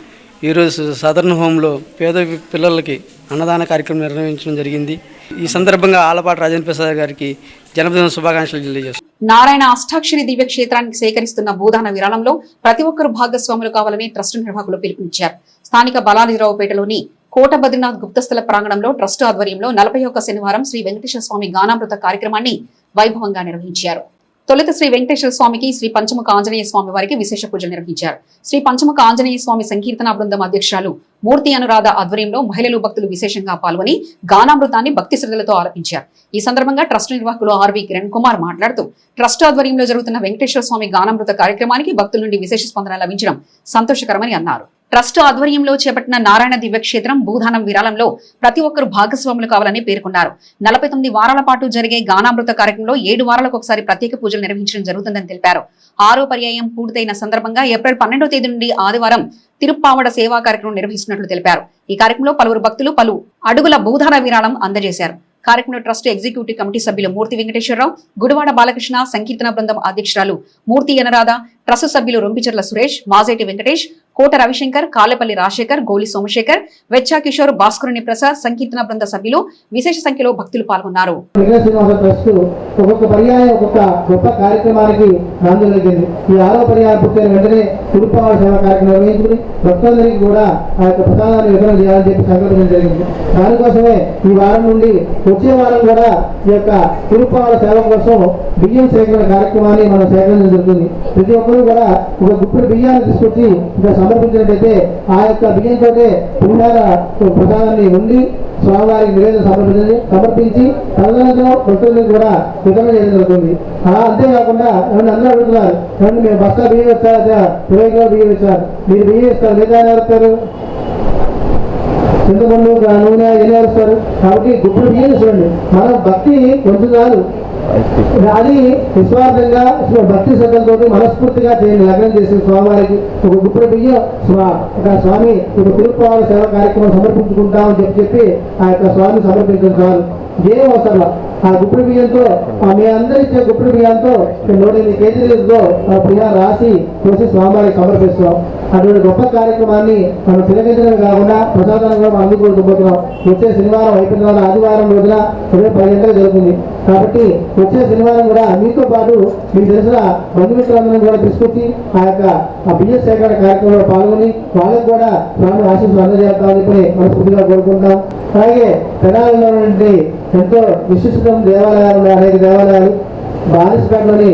ఈరోజు సదరన్ హోంలో పేద పిల్లలకి అన్నదాన కార్యక్రమం నిర్వహించడం జరిగింది. ఈ సందర్భంగా ఆలపాటి రాజేంద్ర ప్రసాద్ గారికి జన్మదిన శుభాకాంక్షలు తెలియజేస్తున్నాను. నారాయణ అష్టాక్షరి దివ్య క్షేత్రానికి సేకరిస్తున్న భూదాన విరాళంలో ప్రతి ఒక్కరూ భాగస్వాములు కావాలని ట్రస్ట్ నిర్వాహకులు పిలుపునిచ్చారు. స్థానిక బలాజీరావుపేటలోని కోట బద్రీనాథ్ గుప్తస్థల ప్రాంగణంలో ట్రస్ట్ ఆధ్వర్యంలో 41వ శనివారం శ్రీ వెంకటేశ్వర స్వామి గానామృత కార్యక్రమాన్ని వైభవంగా నిర్వహించారు. తొలుత శ్రీ వెంకటేశ్వర స్వామికి, శ్రీ పంచముఖ ఆంజనేయ స్వామి వారికి విశేష పూజలు నిర్వహించారు. శ్రీ పంచముఖ ఆంజనేయ స్వామి సంకీర్తన బృందం అధ్యక్షురాలు మూర్తి అనురాధ ఆధ్వర్యంలో మహిళలు, భక్తులు విశేషంగా పాల్గొని గానామృతాన్ని భక్తి శ్రద్ధలతో ఆలపించారు. ఈ సందర్భంగా ట్రస్ట్ నిర్వాహకులు ఆర్వి కిరణ్ కుమార్ మాట్లాడుతూ ట్రస్ట్ ఆధ్వర్యంలో జరుగుతున్న వెంకటేశ్వర స్వామి గానామృత కార్యక్రమానికి భక్తుల నుండి విశేష స్పందన లభించడం సంతోషకరమని అన్నారు. ట్రస్ట్ ఆధ్వర్యంలో చేపట్టిన నారాయణ దివ్యక్షేత్రం భూదానం విరాళంలో ప్రతి ఒక్కరూ భాగస్వాములు కావాలని పేర్కొన్నారు. 49 వారాల పాటు జరిగే గానామృత కార్యక్రమంలో 7 వారాలకు ఒకసారి ప్రత్యేక పూజలు నిర్వహించడం జరుగుతుందని తెలిపారు. 6వ పర్యాయం పూర్తయిన సందర్భంగా ఏప్రిల్ 12వ తేదీ నుండి ఆదివారం తిరుప్పావడ సేవా కార్యక్రమం నిర్వహిస్తున్నట్లు తెలిపారు. ఈ కార్యక్రమంలో పలువురు భక్తులు పలు అడుగుల భూదాన విరాళం అందజేశారు. కార్యక్రమంలో ట్రస్ట్ ఎగ్జిక్యూటివ్ కమిటీ సభ్యులు మూర్తి వెంకటేశ్వరరావు, గుడివాడ బాలకృష్ణ, సంకీర్తన బృందం అధ్యక్షురాలు మూర్తి అనరాధ, ట్రస్ట్ సభ్యులు రొంపిచెర్ల సురేష్, మాజేటి వెంకటేష్, కోట రవిశంకర్, కాలేపల్లి రాజశేఖర్, గోలి సోమశేఖర్, వెచ్చా కిషోర్, భాస్కరుని ప్రసాద్, సంకీర్తన బృంద సభ్యులు విశేష సంఖ్యలో భక్తులు పాల్గొన్నారు. ఒక్కొక్క పర్యాయం ఒక్కొక్క గొప్ప కార్యక్రమానికి నాంది జరిగింది. ఈ 6వ పర్యాయం పుట్టిన వెంటనే తిరుప్పావడ సేవా కార్యక్రమం నిర్వహించుకుని భక్తులందరికీ కూడా ఆ యొక్క ప్రసాదాన్ని వితరణ చేయాలని చెప్పి సంకల్పించడం జరిగింది. దానికోసమే ఈ వారం నుండి వచ్చే వారం కూడా ఈ యొక్క తిరుప్పావడ సేవ కోసం బియ్యం సేకరణ కార్యక్రమాన్ని మనం సేకరించడం జరుగుతుంది. ప్రతి ఒక్కరూ కూడా ఒక గుప్పెడు బియ్యాన్ని తీసుకొచ్చి ఇంకా సమర్పించినట్టయితే ఆ యొక్క బియ్యంతో పులిహార ప్రసాదాన్ని ఉండి స్వామివారికి నివేదన సమర్పించి తదనంతరం భక్తులను కూడా వితరణ చేయడం జరుగుతుంది. అంతేకాకుండా ఏమన్నా అందరూ అడుగుతున్నారు, ఏమన్నా మేము బస్తా బియ్యం ఇస్తారా, 20 కిలోల బియ్యం ఇస్తారు, మీరు బియ్యం ఇస్తారు లేదా ఇస్తారు, చింతపండు నూనె ఎలా ఇస్తారు. కాబట్టి గుప్పుడు బియ్యం చూడండి, మన భక్తి కొంచెం కాదు, అది నిస్వార్థంగా భక్తి శ్రద్ధలతో మనస్ఫూర్తిగా చేయండి. లగ్నం చేసిన స్వామివారికి ఒక గుప్పుడు బియ్యం స్వామి ఒక తిరుప్పావడ సేవ కార్యక్రమం సమర్పించుకుంటామని చెప్పి ఆ యొక్క స్వామి సమర్పించడం చాలు. ఏం అవసరం ఆ గుప్పుడు బియ్యంతో మీ అందరూ ఇచ్చే గుప్పుడు బియ్యంతో 108 కేజీలతో బియ్యం రాసి పోసి స్వామివారికి సమర్పిస్తాం. అటువంటి గొప్ప కార్యక్రమాన్ని మనం తిరగించడం కాకుండా ప్రసాదాన్ని కూడా మనం అందుకోబోతున్నాం. వచ్చే శనివారం అయిపోయిన ఆదివారం రోజున 10 గంటలకు జరుగుతుంది. కాబట్టి వచ్చే శనివారం కూడా మీతో పాటు మీకు తెలిసిన బంధుమిత్రులందరం కూడా తీసుకొచ్చి ఆ బియ్య సేకరణ కార్యక్రమంలో పాల్గొని వాళ్ళకు కూడా స్వామి ఆశీస్సులు అందజేస్తామని చెప్పి మనస్ఫూర్తిగా కోరుకుంటాం. అలాగే తెనాలిలో ఎంతో విశిష్టమైన దేవాలయాలు ఉన్నాయి. అనేక దేవాలయాలు బారిస్పేటలోని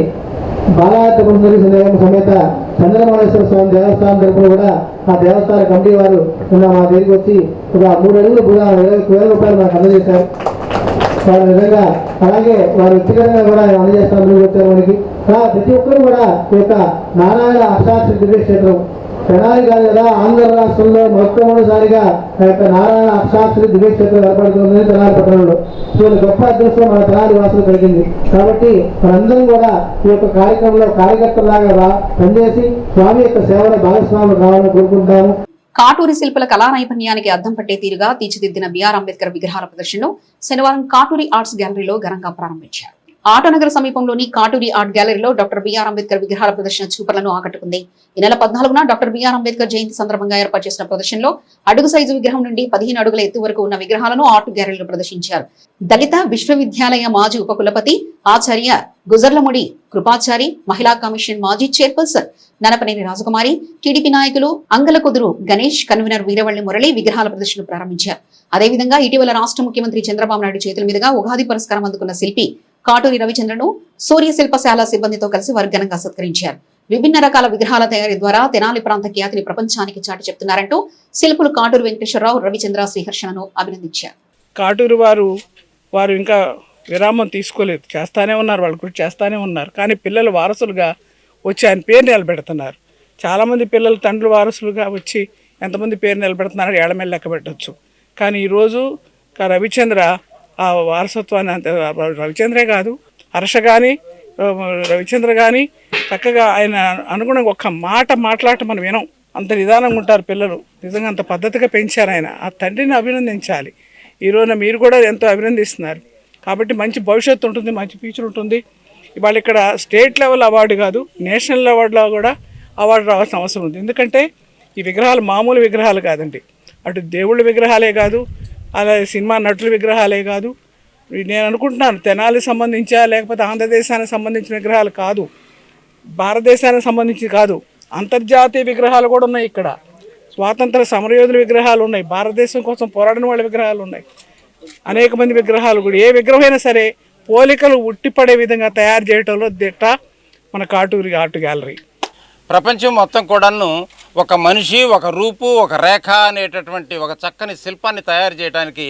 బాలాతపురి సమేత చంద్రమౌళేశ్వర స్వామి దేవస్థానం తరపున కూడా ఆ దేవస్థాన కమిటీ వారు మా దగ్గరికి వచ్చి ఒక 3 అడుగులు కూడా 20,000 రూపాయలు మనకు అందజేశారు. వాళ్ళ విధంగా అలాగే వారు వ్యక్తిగతంగా కూడా అందజేస్తాను వచ్చారు మనకి. ప్రతి ఒక్కరు కూడా ఈ యొక్క నారాయణ అష్టాక్షరి దివ్యక్షేత్రం తెనాలి కాదు కదా, ఆంధ్ర రాష్ట్రంలో మొట్టమొదటిసారిగా ఆ యొక్క నారాయణ అష్టాక్షరి దివ్యక్షేత్రం ఏర్పడుతుంది తెనాలి పట్టణంలో. వీళ్ళ గొప్ప అదృష్టం మన తెనాలి వాసులు కలిగింది. కాబట్టి మనందరం కూడా ఈ యొక్క కార్యక్రమంలో కార్యకర్తలాగా పనిచేసి స్వామి యొక్క సేవలో భాగస్వాములు కావాలని కోరుకుంటాము. కాటూరి శిల్పుల కళా నైపుణ్యానికి అద్దం పట్టే తీరుగా తీర్చిదిద్దిన బిఆర్ అంబేద్కర్ విగ్రహాల ప్రదర్శనను శనివారం కాటూరి ఆర్ట్స్ గ్యాలరీలో ఘనంగా ప్రారంభించారు. ఆటోనగర్ సమీపంలోని కాటూరి ఆర్ట్ గ్యాలరీలో డాక్టర్ బిఆర్ అంబేద్కర్ విగ్రహాల ప్రదర్శన చూపర్లను ఆకట్టుకుంది. ఈ నెల 14న డాక్టర్ బిఆర్ అంబేద్కర్ జయంతి సందర్భంగా ఏర్పాటు చేసిన ప్రదర్శనలో అడుగు సైజు విగ్రహం నుండి 15 అడుగుల ఎత్తు వరకు ఉన్న విగ్రహాలను ఆర్ట్ గ్యాలరీలో ప్రదర్శించారు. దళిత విశ్వవిద్యాలయ మాజీ ఉపకులపతి ఆచార్య గుజర్లముడి కృపాచారి, మహిళా కమిషన్ మాజీ చైర్పర్సన్ ననపనేని రాజకుమారి, టీడీపీ నాయకులు అంగలకుదురు గణేష్, కన్వీనర్ వీరవల్లి మురళి విగ్రహాల ప్రదర్శనను ప్రారంభించారు. అదేవిధంగా ఇటీవల రాష్ట్ర ముఖ్యమంత్రి చంద్రబాబు నాయుడు చేతుల మీదుగా ఉగాది పురస్కారం అందుకున్న శిల్పి కాటూరి రవిచంద్రను సూర్య శిల్పశాల సిబ్బందితో కలిసి వారు ఘనంగా సత్కరించారు. విభిన్న రకాల విగ్రహాల తయారీ ద్వారా తెనాలి ప్రాంత ఖ్యాతిని ప్రపంచానికి చాటి చెప్తున్నారంటూ శిల్పులు కాటూరి వెంకటేశ్వరరావు, రవిచంద్ర, శ్రీహర్షణను అభినందించారు. కాటూరు వారు ఇంకా విరామం తీసుకోలేదు, చేస్తానే ఉన్నారు, వాళ్ళు కూడా చేస్తానే ఉన్నారు. కానీ పిల్లలు వారసులుగా వచ్చి ఆయన పేరు నిలబెడుతున్నారు. చాలామంది పిల్లలు తండ్రులు వారసులుగా వచ్చి ఎంతమంది పేరు నిలబెడుతున్నారు ఏళ్ల మీద లెక్క పెట్టచ్చు. కానీ ఈరోజు రవిచంద్ర ఆ వారసత్వాన్ని రవిచంద్రే కాదు, హర్ష కానీ రవిచంద్ర కానీ చక్కగా ఆయన అనుగుణంగా ఒక్క మాట మాట్లాడటం మనం వినం. అంత నిదానంగా ఉంటారు పిల్లలు, నిజంగా అంత పద్ధతిగా పెంచారు ఆయన. ఆ తండ్రిని అభినందించాలి. ఈరోజున మీరు కూడా ఎంతో అభినందిస్తున్నారు. కాబట్టి మంచి భవిష్యత్తు ఉంటుంది, మంచి ఫ్యూచర్ ఉంటుంది. ఇవాళ ఇక్కడ స్టేట్ లెవెల్ అవార్డు కాదు, నేషనల్ అవార్డులో కూడా అవార్డు రావాల్సిన అవసరం ఉంది. ఎందుకంటే ఈ విగ్రహాలు మామూలు విగ్రహాలు కాదండి. అటు దేవుళ్ళ విగ్రహాలే కాదు, అలాగే సినిమా నటుల విగ్రహాలే కాదు. నేను అనుకుంటున్నాను తెనాలికి సంబంధించా లేకపోతే ఆంధ్రదేశానికి సంబంధించిన విగ్రహాలు కాదు, భారతదేశానికి సంబంధించి కాదు, అంతర్జాతీయ విగ్రహాలు కూడా ఉన్నాయి. ఇక్కడ స్వాతంత్ర సమరయోధుల విగ్రహాలు ఉన్నాయి, భారతదేశం కోసం పోరాడిన వాళ్ళ విగ్రహాలు ఉన్నాయి, అనేక మంది విగ్రహాలు కూడా. ఏ విగ్రహమైనా సరే పోలికలు ఉట్టిపడే విధంగా తయారు చేయడంలో దిట్ట మన కాటూరి ఆర్ట్ గ్యాలరీ. ప్రపంచం మొత్తం కూడాను ఒక మనిషి, ఒక రూపు, ఒక రేఖ అనేటటువంటి ఒక చక్కని శిల్పాన్ని తయారు చేయడానికి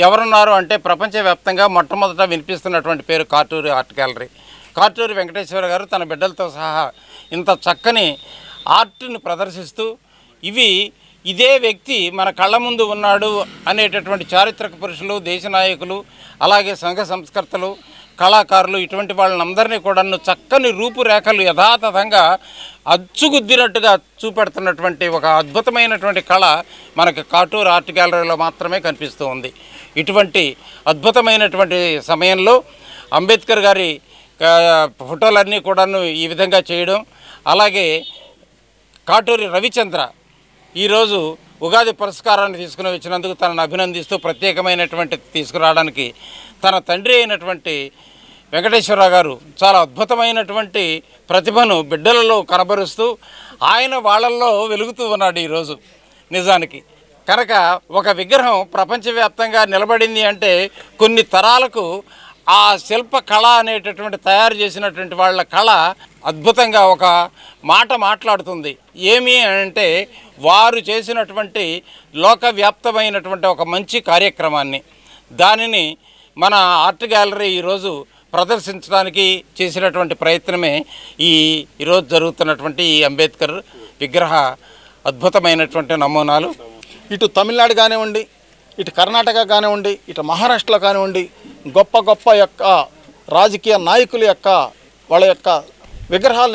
ఎవరున్నారు అంటే ప్రపంచవ్యాప్తంగా మొట్టమొదట వినిపిస్తున్నటువంటి పేరు కాటూరి ఆర్ట్ గ్యాలరీ. కాటూరి వెంకటేశ్వర గారు తన బిడ్డలతో సహా ఇంత చక్కని ఆర్ట్ని ప్రదర్శిస్తూ ఇదే వ్యక్తి మన కళ్ళ ముందు ఉన్నాడు అనేటటువంటి చారిత్రక పురుషులు, దేశ నాయకులు, అలాగే సంఘ సంస్కర్తలు, కళాకారులు, ఇటువంటి వాళ్ళందరినీ కూడా చక్కని రూపురేఖలు యథాతథంగా అచ్చుగుద్దినట్టుగా చూపెడుతున్నటువంటి ఒక అద్భుతమైనటువంటి కళ మనకి కాటూరు ఆర్ట్ గ్యాలరీలో మాత్రమే కనిపిస్తూ ఉంది. ఇటువంటి అద్భుతమైనటువంటి సమయంలో అంబేద్కర్ గారి ఫోటోలన్నీ కూడాను ఈ విధంగా చేయడం, అలాగే కాటూరి రవిచంద్ర ఈరోజు ఉగాది పురస్కారాన్ని తీసుకుని వచ్చినందుకు తనను అభినందిస్తూ ప్రత్యేకమైనటువంటి తీసుకురావడానికి తన తండ్రి అయినటువంటి వెంకటేశ్వరరావు గారు చాలా అద్భుతమైనటువంటి ప్రతిభను బిడ్డలలో కనబరుస్తూ ఆయన వాళ్ళల్లో వెలుగుతూ ఉన్నాడు ఈరోజు. నిజానికి కనుక ఒక విగ్రహం ప్రపంచవ్యాప్తంగా నిలబడింది అంటే కొన్ని తరాలకు ఆ శిల్ప కళ అనేటటువంటి తయారు చేసినటువంటి వాళ్ళ కళ అద్భుతంగా ఒక మాట మాట్లాడుతుంది. ఏమి అంటే వారు చేసినటువంటి లోకవ్యాప్తమైనటువంటి ఒక మంచి కార్యక్రమాన్ని, దానిని మన ఆర్ట్ గ్యాలరీ ఈరోజు ప్రదర్శించడానికి చేసినటువంటి ప్రయత్నమే ఈరోజు జరుగుతున్నటువంటి ఈ అంబేద్కర్ విగ్రహ అద్భుతమైనటువంటి నమూనాలు. ఇటు తమిళనాడు కానివ్వండి, ఇటు కర్ణాటక కానివ్వండి, ఇటు మహారాష్ట్రలో కానివ్వండి, గొప్ప గొప్ప యొక్క రాజకీయ నాయకుల యొక్క వాళ్ళ యొక్క విగ్రహాలు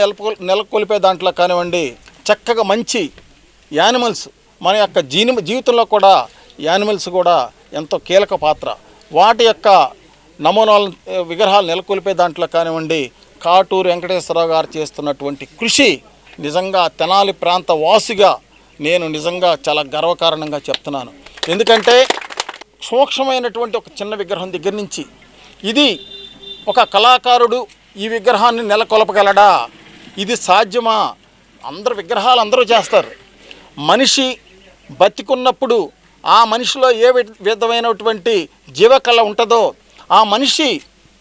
నెలకొల్పే దాంట్లో కానివ్వండి, చక్కగా మంచి యానిమల్స్, మన యొక్క జీవితంలో కూడా యానిమల్స్ కూడా ఎంతో కీలక పాత్ర. వాటి యొక్క నమూనాల విగ్రహాలు నెలకొల్పే దాంట్లో కానివ్వండి, కాటూరు వెంకటేశ్వరరావు గారు చేస్తున్నటువంటి కృషి నిజంగా తెనాలి ప్రాంత వాసిగా నేను నిజంగా చాలా గర్వకారణంగా చెప్తున్నాను. ఎందుకంటే సూక్ష్మమైనటువంటి ఒక చిన్న విగ్రహం దగ్గర నుంచి ఇది ఒక కళాకారుడు ఈ విగ్రహాన్ని నెలకొల్పగలడా, ఇది సాధ్యమా? అందరు విగ్రహాలు అందరూ చేస్తారు. మనిషి బతికున్నప్పుడు ఆ మనిషిలో ఏ విధమైనటువంటి జీవకళ ఉంటుందో ఆ మనిషి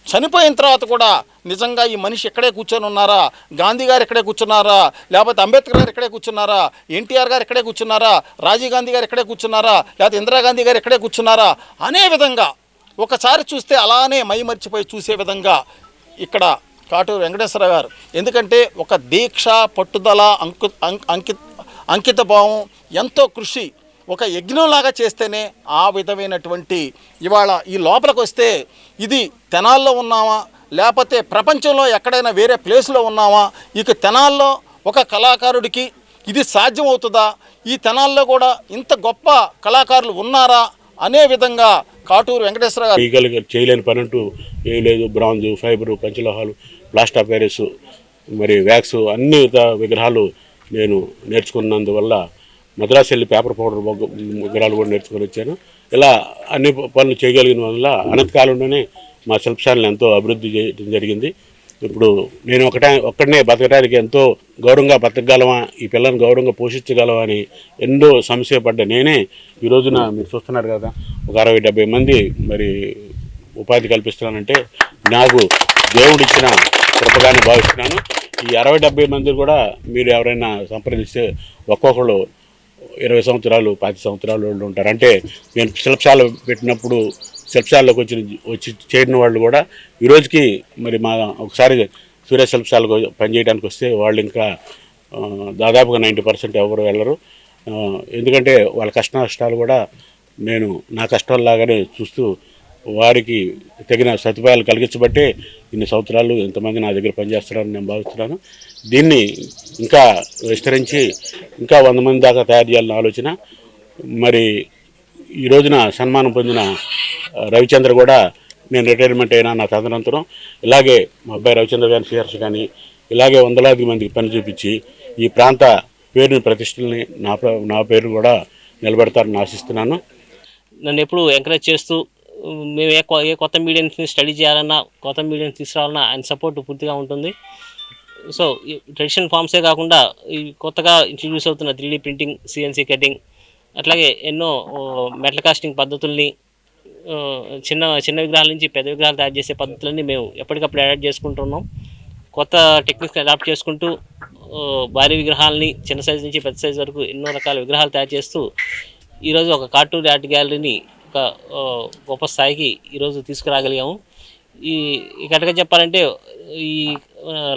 చనిపోయిన తర్వాత కూడా నిజంగా ఈ మనిషి ఇక్కడే కూర్చొని ఉన్నారా, గాంధీ గారు ఇక్కడే కూర్చున్నారా, లేకపోతే అంబేద్కర్ గారు ఇక్కడే కూర్చున్నారా, ఎన్టీఆర్ గారు ఇక్కడే కూర్చున్నారా, రాజీవ్ గాంధీ గారు ఇక్కడే కూర్చున్నారా, లేకపోతే ఇందిరాగాంధీ గారు ఇక్కడే కూర్చున్నారా అనే విధంగా ఒకసారి చూస్తే అలానే మైమర్చిపోయి చూసే విధంగా ఇక్కడ కాటూరు వెంకటేశ్వర గారు, ఎందుకంటే ఒక దీక్ష, పట్టుదల, అంకిత భావం, ఎంతో కృషి, ఒక యజ్ఞంలాగా చేస్తేనే ఆ విధమైనటువంటి ఇవాళ ఈ లోపలికి వస్తే ఇది తెనాల్లో ఉన్నామా లేకపోతే ప్రపంచంలో ఎక్కడైనా వేరే ప్లేస్లో ఉన్నామా, ఇక తెనాల్లో ఒక కళాకారుడికి ఇది సాధ్యమవుతుందా, ఈ తెనాల్లో కూడా ఇంత గొప్ప కళాకారులు ఉన్నారా అనే విధంగా కాటూరు వెంకటేశ్వర గారు చేయలేని పని అంటూ ఏం లేదు. బ్రాంజు, ఫైబరు, పంచలోహాలు, ప్లాస్టర్ ఆఫ్ ప్యారిస్, మరి వ్యాక్స్ అన్ని విగ్రహాలు నేను నేర్చుకున్నందువల్ల మద్రాసు వెళ్ళి పేపర్ పౌడర్ విగ్రహాలు కూడా నేర్చుకొని వచ్చాను. ఇలా అన్ని పనులు చేయగలిగిన వల్ల అనంతకాలంలోనే మా శిల్పశాలను ఎంతో అభివృద్ధి చేయడం జరిగింది. ఇప్పుడు నేను ఒక్కడనే బతకడానికి ఎంతో గౌరవంగా బతకగలవా, ఈ పిల్లల్ని గౌరవంగా పోషించగలవా అని ఎన్నో సమస్య పడ్డా నేనే ఈ రోజున మీరు చూస్తున్నారు కదా ఒక 60-70 మంది మరి ఉపాధి కల్పిస్తున్నానంటే నాకు దేవుడిచ్చిన కృపగానే భావిస్తున్నాను. ఈ 60-70 మంది కూడా మీరు ఎవరైనా సంప్రదిస్తే ఒక్కొక్కరు 20 సంవత్సరాలు 25 సంవత్సరాలు వాళ్ళు ఉంటారు. అంటే నేను శిల్పశాల పెట్టినప్పుడు శిల్పశాలలోకి వచ్చి చేరిన వాళ్ళు కూడా ఈరోజుకి మరి మా ఒకసారి సూర్య శిల్పశాలకు పనిచేయడానికి వస్తే వాళ్ళు ఇంకా దాదాపుగా 90% ఎవరు వెళ్ళరు. ఎందుకంటే వాళ్ళ కష్ట నష్టాలు కూడా నేను నా కష్టాలలాగానే చూస్తూ వారికి తగిన సదుపాయాలు కలిగించబట్టే ఇన్ని సంవత్సరాలు ఎంతమంది నా దగ్గర పనిచేస్తున్నారని నేను భావిస్తున్నాను. దీన్ని ఇంకా విస్తరించి ఇంకా 100 మంది దాకా తయారు చేయాలని ఆలోచన. మరి ఈ రోజున సన్మానం పొందిన రవిచంద్ర కూడా నేను రిటైర్మెంట్ అయినా నా తదనంతరం ఇలాగే మా అబ్బాయి రవిచంద్ర గారి సిఆర్స్ కానీ ఇలాగే వందలాది మందికి పని చూపించి ఈ ప్రాంత పేరుని ప్రతిష్టల్ని నా పేరు కూడా నిలబెడతారని ఆశిస్తున్నాను. నన్ను ఎప్పుడు ఎంకరేజ్ చేస్తూ మేము ఏ కొత్త మీడియంని స్టడీ చేయాలన్నా కొత్త మీడియం తీసుకురావాలన్నా ఆయన సపోర్ట్ పూర్తిగా ఉంటుంది. సో ఈ ట్రెడిషనల్ ఫామ్సే కాకుండా ఈ కొత్తగా ఇంట్రడ్యూస్ అవుతున్న 3D ప్రింటింగ్, CNC కటింగ్, అట్లాగే ఎన్నో మెటల్ కాస్టింగ్ పద్ధతుల్ని చిన్న విగ్రహాల నుంచి పెద్ద విగ్రహాలు తయారు చేసే పద్ధతులన్నీ మేము ఎప్పటికప్పుడు అడాప్ట్ చేసుకుంటున్నాం. కొత్త టెక్నిక్స్ని అడాప్ట్ చేసుకుంటూ భారీ విగ్రహాలని చిన్న సైజు నుంచి పెద్ద సైజు వరకు ఎన్నో రకాల విగ్రహాలు తయారు చేస్తూ ఈరోజు ఒక కాటూరు ఆర్ట్ గ్యాలరీని ఒక గొప్ప స్థాయికి ఈరోజు తీసుకురాగలిగాము. ఈ కరెక్ట్గా చెప్పాలంటే ఈ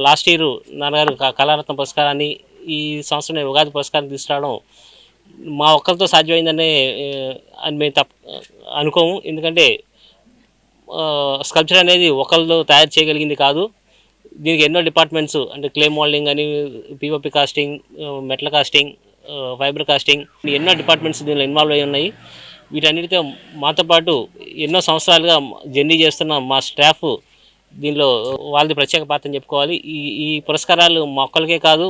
లాస్ట్ ఇయర్ నాన్నగారు కళారత్న పురస్కారాన్ని, ఈ సంవత్సరం ఉగాది పురస్కారం తీసుకురావడం మా ఒక్కరితో సాధ్యమైందనే అని మేము అనుకోము. ఎందుకంటే స్కల్ప్చర్ అనేది ఒకళ్ళు తయారు చేయగలిగింది కాదు. దీనికి ఎన్నో డిపార్ట్మెంట్స్ అంటే క్లే మోల్డింగ్ అని, POP casting, metal casting, fibre casting, ఎన్నో డిపార్ట్మెంట్స్ దీనిలో ఇన్వాల్వ్ అయి ఉన్నాయి. వీటన్నిటితో మాతో పాటు ఎన్నో సంవత్సరాలుగా జర్నీ చేస్తున్న మా స్టాఫ్ దీనిలో వాళ్ళది ప్రత్యేక పాత్రని చెప్పుకోవాలి. ఈ పురస్కారాలు మా ఒక్కరికే కాదు,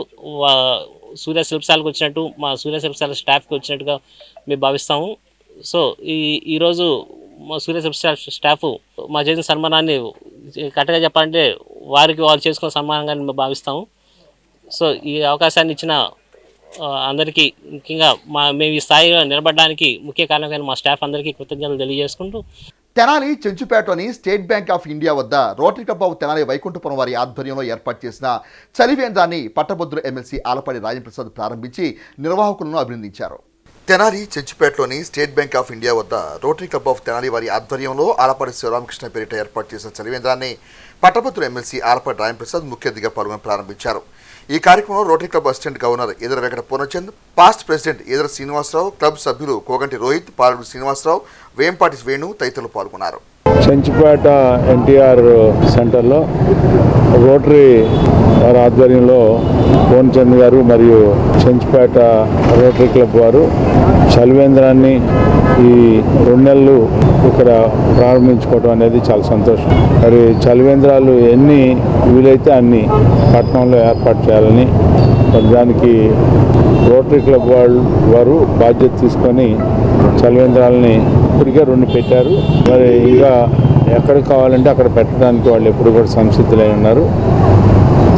సూర్య శిల్పశాలకు వచ్చినట్టు మా సూర్య శిల్పశాల స్టాఫ్కి వచ్చినట్టుగా మేము భావిస్తాము. సో ఈరోజు మా సూర్య శిల్పశాల స్టాఫ్ మా చేసిన సన్మానాన్ని కరెక్ట్గా చెప్పాలంటే వారికి వాళ్ళు చేసుకున్న సన్మానంగా మేము భావిస్తాము. సో ఈ అవకాశాన్ని ఇచ్చిన అందరికీ, ముఖ్యంగా మేము ఈ స్థాయిలో నిలబడడానికి ముఖ్య కారణమైన మా స్టాఫ్ అందరికీ కృతజ్ఞతలు తెలియజేసుకుంటూ, తెనాలి చెంచుపేటలోని స్టేట్ బ్యాంక్ ఆఫ్ ఇండియా వద్ద Rotary Club of Tenali Vaikunthapuram వారి ఆధ్వర్యంలో ఏర్పాటు చేసిన చలివేంద్రాన్ని పట్టభద్రుల ఎమ్మెల్సీ ఆలపాటి రాజేంద్రప్రసాద్ ప్రారంభించి నిర్వాహకులను అభినందించారు. తెనాలి చెంచుపేటలోని స్టేట్ బ్యాంక్ ఆఫ్ ఇండియా వద్ద రోటరీ క్లబ్ ఆఫ్ తెనాలి వారి ఆధ్వర్యంలో ఆలపాటి శివరామకృష్ణ పేరిట ఏర్పాటు చేసిన చలివేంద్రాన్ని పట్టభద్రుల ఎమ్మెల్సీ ఆలపాటి రాజేంద్రప్రసాద్ ముఖ్య అతిథిగా పాల్గొని ప్రారంభించారు. ఈ కార్యక్రమంలో rotary club assistant governor Edara Venkata Purnachand, past president Edara Srinivasa Rao, club సభ్యులు కోగంటి రోహిత్, పాలడు శ్రీనివాసరావు, వేంపాటి వేణు తదితరులు పాల్గొన్నారు. చెంచుపేట NTR సెంటర్లో రోటరీ వారి ఆధ్వర్యంలో పూర్ణచంద్ గారు మరియు చెంచుపేట రోటరీ క్లబ్ వారు చలివేంద్రాన్ని ఈ 2 నెలలు ఇక్కడ ప్రారంభించుకోవడం అనేది చాలా సంతోషం. మరి చలివేంద్రాలు ఎన్ని వీలైతే అన్ని పట్టణంలో ఏర్పాటు చేయాలని, మరి దానికి రోటరీ క్లబ్ వారు బాధ్యత తీసుకొని చలివేంద్రాలని ఇప్పటికే 2 పెట్టారు. మరి ఇంకా ఎక్కడ కావాలంటే అక్కడ పెట్టడానికి వాళ్ళు ఎప్పుడు కూడా సంసిద్ధులై ఉన్నారు.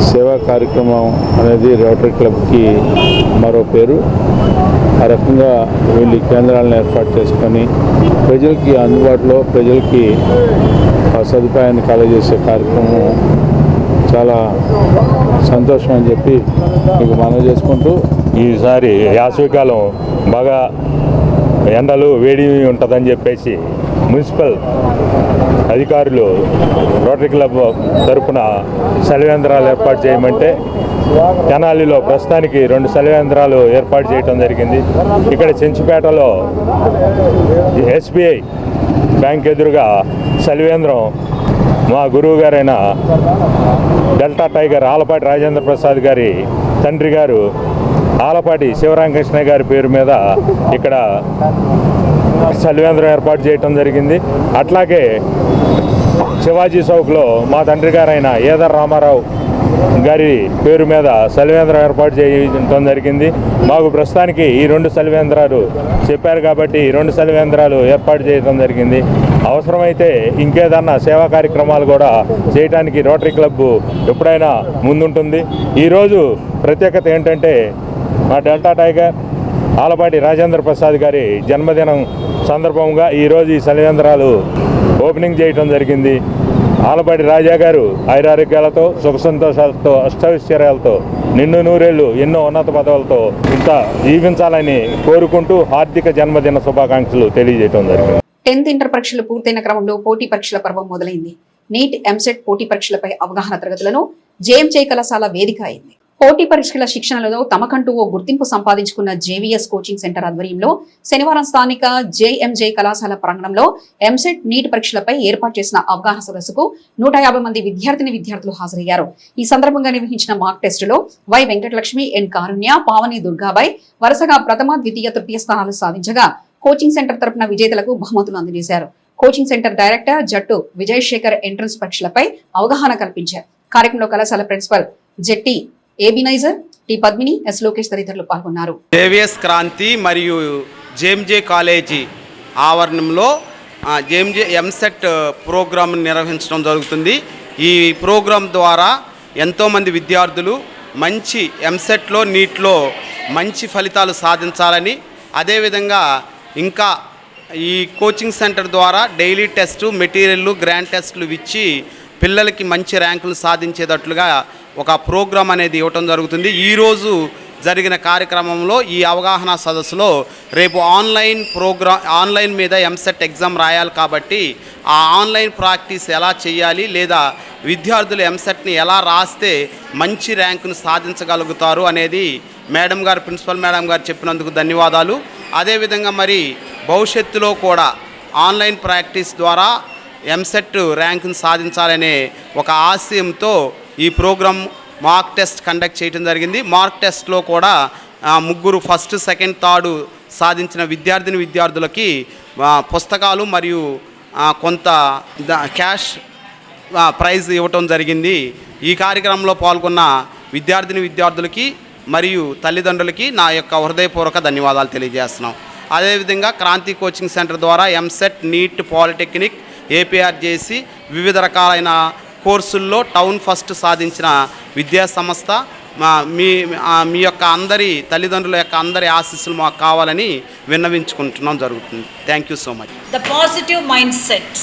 సేవా కార్యక్రమం అనేది రోటరీ క్లబ్కి మరో పేరు. ఆ రకంగా వీళ్ళు కేంద్రాలను ఏర్పాటు చేసుకొని ప్రజలకి అందుబాటులో, ప్రజలకి సదుపాయాన్ని కలగజేసే కార్యక్రమం చాలా సంతోషం అని చెప్పి మీకు మనవి చేసుకుంటూ, ఈసారి వేసవికాలం బాగా ఎండలు వేడి ఉంటుందని చెప్పేసి మున్సిపల్ అధికారులు రోటరీ క్లబ్ తరఫున చలివేంద్రాలు ఏర్పాటు చేయమంటే తెనాలిలో ప్రస్తుతానికి 2 చలివేంద్రాలు ఏర్పాటు చేయడం జరిగింది. ఇక్కడ చెంచుపేటలో SBI బ్యాంక్ ఎదురుగా చలివేంద్రం మా గురువు గారైన డెల్టా టైగర్ ఆలపాటి రాజేంద్ర ప్రసాద్ గారి తండ్రి గారు ఆలపాటి శివరామకృష్ణ గారి పేరు మీద ఇక్కడ చలివేంద్రం ఏర్పాటు చేయటం జరిగింది. అట్లాగే శివాజీ చౌక్లో మా తండ్రి గారైన ఏదర్ రామారావు గారి పేరు మీద చలివేంద్రం ఏర్పాటు చేయడం జరిగింది. మాకు ప్రస్తుతానికి ఈ 2 చలివేంద్రాలు చెప్పారు కాబట్టి ఈ 2 చలివేంద్రాలు ఏర్పాటు చేయడం జరిగింది. అవసరమైతే ఇంకేదన్నా సేవా కార్యక్రమాలు కూడా చేయడానికి రోటరీ క్లబ్ ఎప్పుడైనా ముందుంటుంది. ఈరోజు ప్రత్యేకత ఏంటంటే మా డెల్టా టైగర్ ఆలపాటి రాజేంద్ర ప్రసాద్ గారి జన్మదినం సందర్భంగా ఈరోజు ఈ చలివేంద్రాలు ఓపెనింగ్ చేయడం జరిగింది. ఆలపాటి రాజా గారు ఆయురారోగ్యాలతో, సుఖ సంతోషాలతో, అష్టైశ్వర్యాలతో, నిన్ను నూరేళ్లు ఎన్నో ఉన్నత పదవులతో ఇంత జీవించాలని కోరుకుంటూ హార్దిక జన్మదిన శుభాకాంక్షలు తెలియజేయడం జరిగింది. 10th ఇంటర్ పరీక్షలు పూర్తయిన క్రమంలో పోటీ పరీక్షల పర్వం మొదలైంది. నీట్, ఎంసెట్ పోటీ పరీక్షలపై అవగాహన తరగతులను JMJ కళాశాల వేదిక అయింది. పోటీ పరీక్షల శిక్షణలో తమకంటూ ఓ గుర్తింపు సంపాదించుకున్న JVS కోచింగ్ సెంటర్ ఆధ్వర్యంలో శనివారం స్థానిక JMJ కళాశాల ప్రాంగణంలో ఎంసెట్, నీట్ పరీక్షలపై ఏర్పాటు చేసిన అవగాహన సదస్సుకు 150 మంది విద్యార్థులు హాజరయ్యారు. ఈ సందర్భంగా నిర్వహించిన మాక్ టెస్టులో వై వెంకటలక్ష్మి, ఎన్ కారుణ్య, పావని దుర్గాబాయ్ వరుసగా ప్రథమ, ద్వితీయ, తృతీయ స్థానాలు సాధించగా కోచింగ్ సెంటర్ తరపున విజేతలకు బహుమతులు అందజేశారు. కోచింగ్ సెంటర్ డైరెక్టర్ జట్టు విజయ్ శేఖర్ ఎంట్రన్స్ పరీక్షలపై అవగాహన కల్పించారు. కార్యక్రమంలో కళాశాల ప్రిన్సిపల్ జెట్టి ఏబినైజర్, టి పద్మిని, ఎస్ లోకేష్ తదితరులు పాల్గొన్నారు. JVS క్రాంతి మరియు JMJ కాలేజీ ఆవరణంలో JMJ ఎంసెట్ ప్రోగ్రాం నిర్వహించడం జరుగుతుంది. ఈ ప్రోగ్రాం ద్వారా ఎంతోమంది విద్యార్థులు మంచి ఎంసెట్లో, నీట్లో మంచి ఫలితాలు సాధించాలని, అదేవిధంగా ఇంకా ఈ కోచింగ్ సెంటర్ ద్వారా డైలీ టెస్టు, మెటీరియల్, గ్రాండ్ టెస్టులు ఇచ్చి పిల్లలకి మంచి ర్యాంకులు సాధించేటట్లుగా ఒక ప్రోగ్రాం అనేది ఇవ్వటం జరుగుతుంది. ఈరోజు జరిగిన కార్యక్రమంలో ఈ అవగాహన సదస్సులో రేపు ఆన్లైన్ మీద ఎంసెట్ ఎగ్జామ్ రాయాలి కాబట్టి ఆ ఆన్లైన్ ప్రాక్టీస్ ఎలా చేయాలి, లేదా విద్యార్థులు ఎంసెట్ని ఎలా రాస్తే మంచి ర్యాంకును సాధించగలుగుతారు అనేది మేడం గారు, ప్రిన్సిపల్ మేడం గారు చెప్పినందుకు ధన్యవాదాలు. అదేవిధంగా మరి భవిష్యత్తులో కూడా ఆన్లైన్ ప్రాక్టీస్ ద్వారా ఎంసెట్ ర్యాంకును సాధించాలనే ఒక ఆశయంతో ఈ ప్రోగ్రాం మార్క్ టెస్ట్ కండక్ట్ చేయడం జరిగింది. మార్క్ టెస్ట్లో కూడా 3 ఫస్ట్, సెకండ్, థర్డ్ సాధించిన విద్యార్థులకి పుస్తకాలు మరియు కొంత క్యాష్ ప్రైజ్ ఇవ్వటం జరిగింది. ఈ కార్యక్రమంలో పాల్గొన్న విద్యార్థులకి మరియు తల్లిదండ్రులకి నా యొక్క హృదయపూర్వక ధన్యవాదాలు తెలియజేస్తున్నాం. అదేవిధంగా క్రాంతి కోచింగ్ సెంటర్ ద్వారా ఎంసెట్, నీట్, పాలిటెక్నిక్, APRJC వివిధ రకాలైన కోర్సుల్లో టౌన్ ఫస్ట్ సాధించిన విద్యా సంస్థ. మీ యొక్క అందరి తల్లిదండ్రుల యొక్క అందరి ఆశీస్సులు మాకు కావాలని విన్నవించుకుంటున్నాం జరుగుతుంది. Thank you so much. The positive mind set.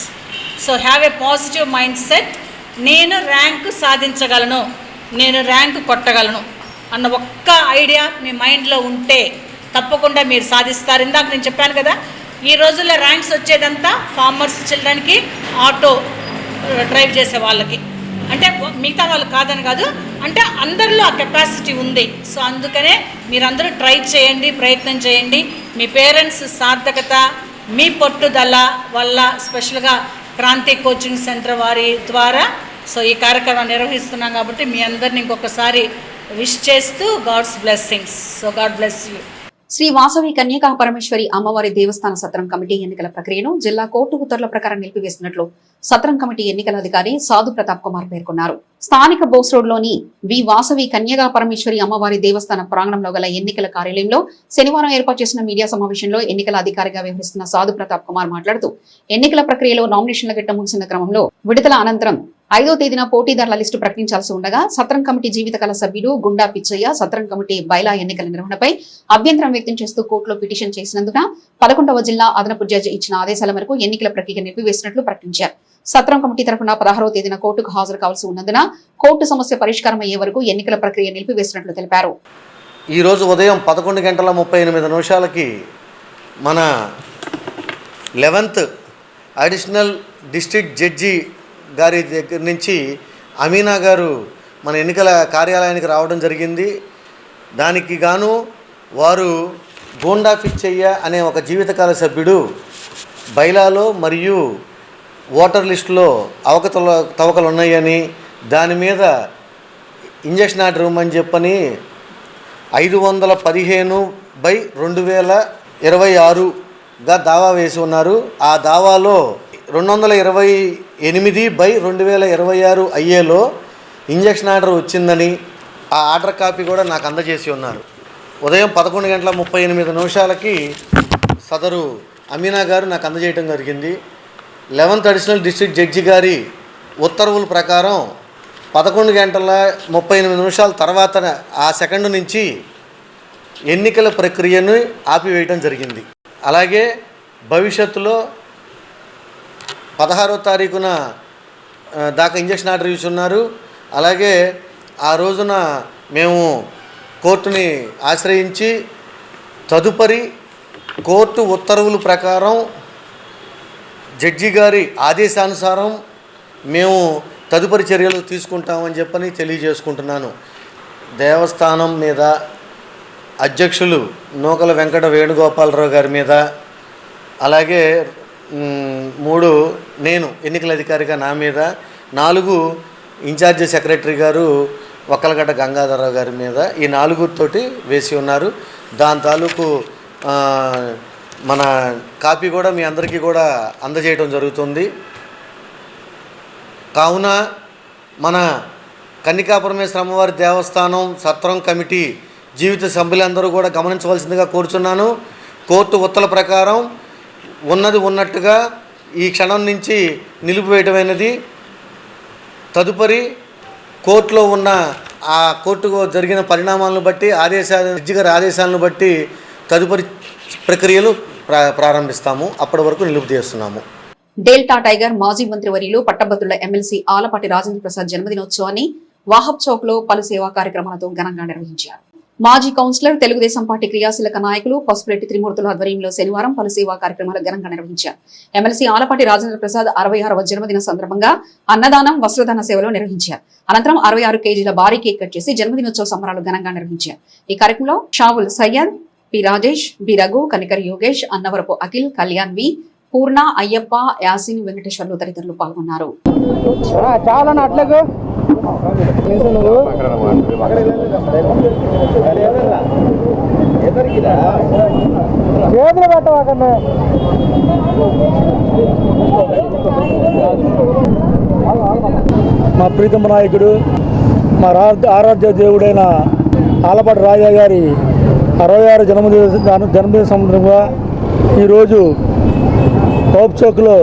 So have a positive mind set. నేను ర్యాంకు సాధించగలను, నేను ర్యాంకు కొట్టగలను అన్న ఒక్క ఐడియా మీ మైండ్లో ఉంటే తప్పకుండా మీరు సాధిస్తారు. ఇందాక నేను చెప్పాను కదా, ఈ రోజుల్లో ర్యాంక్స్ వచ్చేదంతా ఫార్మర్స్ చిల్డ్రన్కి, ఆటో డ్రైవ్ చేసే వాళ్ళకి, అంటే మిగతా వాళ్ళు కాదని కాదు, అంటే అందరిలో ఆ కెపాసిటీ ఉంది. సో అందుకనే మీరందరూ ట్రై చేయండి, ప్రయత్నం చేయండి. మీ పేరెంట్స్ సార్థకత, మీ పట్టుదల వల్ల, స్పెషల్గా క్రాంతి కోచింగ్ సెంటర్ వారి ద్వారా సో ఈ కార్యక్రమం నిర్వహిస్తున్నాం కాబట్టి మీ అందరిని ఇంకొకసారి విష్ చేస్తూ God's blessings. So God bless you. Sri Vasavi Kanyaka Parameswari అమ్మవారి దేవస్థాన సత్రం కమిటీ ఎన్నికల ప్రక్రియను జిల్లా కోర్టు ఉత్తర్వుల ప్రకారం నిలిపివేసినట్లు సత్రం కమిటీ ఎన్నికల అధికారి సాధు ప్రతాప్ కుమార్ పేర్కొన్నారు. స్థానిక బోస్ రోడ్ లోని వి వాసవి కన్యకా పరమేశ్వరి అమ్మవారి దేవస్థాన ప్రాంగణంలో గల ఎన్నికల కార్యాలయంలో శనివారం ఏర్పాటు చేసిన మీడియా సమావేశంలో ఎన్నికల అధికారిగా వ్యవహరిస్తున్న సాధు ప్రతాప్ కుమార్ మాట్లాడుతూ ఎన్నికల ప్రక్రియలో నామినేషన్ల ఘట్టం ముగిసిన క్రమంలో విడుదల అనంతరం 5వ తేదీన పోటీదారుల లిస్టు ప్రకటించాల్సి ఉండగా సత్రం కమిటీ జీవితకాల సభ్యుడు గుండా పిచ్చయ్య సత్రం కమిటీ బైలా ఎన్నికల నిర్వహణపై అభ్యంతరం వ్యక్తం చేస్తూ కోర్టులో పిటిషన్ చేసినందున 11వ జిల్లా అదనపు జడ్జి ఇచ్చిన ఆదేశాల మేరకు ఎన్నికల ప్రక్రియ నిలిపివేసినట్లు ప్రకటించారు. సత్రం కమిటీ తరఫున 16వ తేదీన కోర్టుకు హాజరు కావాల్సి ఉన్నందున కోర్టు సమస్య పరిష్కారం అయ్యే వరకు ఎన్నికల ప్రక్రియ నిలిపివేసినట్లు తెలిపారు. ఈరోజు ఉదయం 11:38 మన 11th అడిషనల్ డిస్ట్రిక్ట్ జడ్జి గారి దగ్గర నుంచి అమీనా గారు మన ఎన్నికల కార్యాలయానికి రావడం జరిగింది. దానికి గాను వారు గోండా పిచ్చయ్య అనే ఒక జీవితకాల సభ్యుడు బైలాలో మరియు ఓటర్ లిస్టులో అవకతవకలు ఉన్నాయని దాని మీద ఇంజక్షన్ ఆర్డర్ ఇవ్వమని చెప్పని 515/2026గా దావా వేసి ఉన్నారు. ఆ దావాలో 228/2026 అయ్యేలో ఇంజక్షన్ ఆర్డర్ వచ్చిందని ఆ ఆర్డర్ కాపీ కూడా నాకు అందజేసి ఉన్నారు. ఉదయం 11:38 సదరు అమీనా గారు నాకు అందజేయడం జరిగింది. 11th అడిషనల్ డిస్ట్రిక్ట్ జడ్జి గారి ఉత్తర్వుల ప్రకారం 11:38 తర్వాత ఆ సెకండ్ నుంచి ఎన్నికల ప్రక్రియను ఆపివేయడం జరిగింది. అలాగే భవిష్యత్తులో 16వ తారీఖున దాకా ఇంజక్షన్ ఆర్డర్ ఇచ్చున్నారు. అలాగే ఆ రోజున మేము కోర్టుని ఆశ్రయించి తదుపరి కోర్టు ఉత్తర్వుల ప్రకారం జడ్జి గారి ఆదేశానుసారం మేము తదుపరి చర్యలు తీసుకుంటామని చెప్పని తెలియజేసుకుంటున్నాను. దేవస్థానం మీద అధ్యక్షులు నూకల వెంకట వేణుగోపాలరావు గారి మీద, అలాగే 3 నేను ఎన్నికల అధికారిగా నా మీద, 4 ఇన్ఛార్జి సెక్రటరీ గారు వక్కలగడ్డ గంగాధరరావు గారి మీద, ఈ 4తోటి వేసి ఉన్నారు. దాని తాలూకు మన కాపీ కూడా మీ అందరికీ కూడా అందజేయడం జరుగుతుంది. కావున మన కన్యకా పరమేశ్వరి అమ్మవారి దేవస్థానం సత్రం కమిటీ జీవిత సభ్యులందరూ కూడా గమనించవలసిందిగా కోరుచున్నాను. కోర్టు ఉత్తర్వుల ప్రకారం ఉన్నది ఉన్నట్టుగా ఈ క్షణం నుంచి నిలిపివేయటమైనది. తదుపరి కోర్టులో ఉన్న ఆ కోర్టుకు జరిగిన పరిణామాలను బట్టి జడ్జి గారి ఆదేశాలను బట్టి తదుపరి ప్రక్రియలు ప్రారంభిస్తాము. అప్పటి వరకు నిలుపు చేస్తున్నాము. డెల్టా టైగర్ మాజీ మంత్రివర్యులు పట్టభద్రుల ఎమ్మెల్సీ ఆలపాటి రాజేంద్ర ప్రసాద్ జన్మదినోత్సవాన్ని వాహబ్ చౌక్ లో పలు సేవా కార్యక్రమాలతో ఘనంగా నిర్వహించారు. మాజీ కౌన్సిలర్, తెలుగుదేశం పార్టీ క్రియాశీలక నాయకులు పసుపులెట్టి త్రిమూర్తుల ఆధ్వర్యంలో శనివారం పలు సేవా కార్యక్రమాలు ఘనంగా నిర్వహించారు. ఎమ్మెల్సీ ఆలపాటి రాజేంద్ర ప్రసాద్ 66వ జన్మదిన సందర్భంగా అన్నదానం, వస్త్రదాన సేవలు నిర్వహించారు. అనంతరం 66 కేజీల భారీ కేక్ కట్ చేసి జన్మదినోత్సవ సంబరాలు ఘనంగా నిర్వహించారు. ఈ కార్యక్రమంలో షావుల్ సయ్యద్, పి రాజేష్, బి రఘు, కనికర్ యోగేష్, అన్నవరపు అఖిల్, కళ్యాణ్ వి, పూర్ణ, అయ్యప్ప, యాసిన్, వెంకటేశ్వర్లు తదితరులు పాల్గొన్నారు. మా ప్రీతమ నాయకుడు, మా ఆరాధ్య దేవుడైన ఆలపాటి రాజా గారి 66 జన్మదిన సందర్భంగా ఈరోజు హోప్ చౌక్లో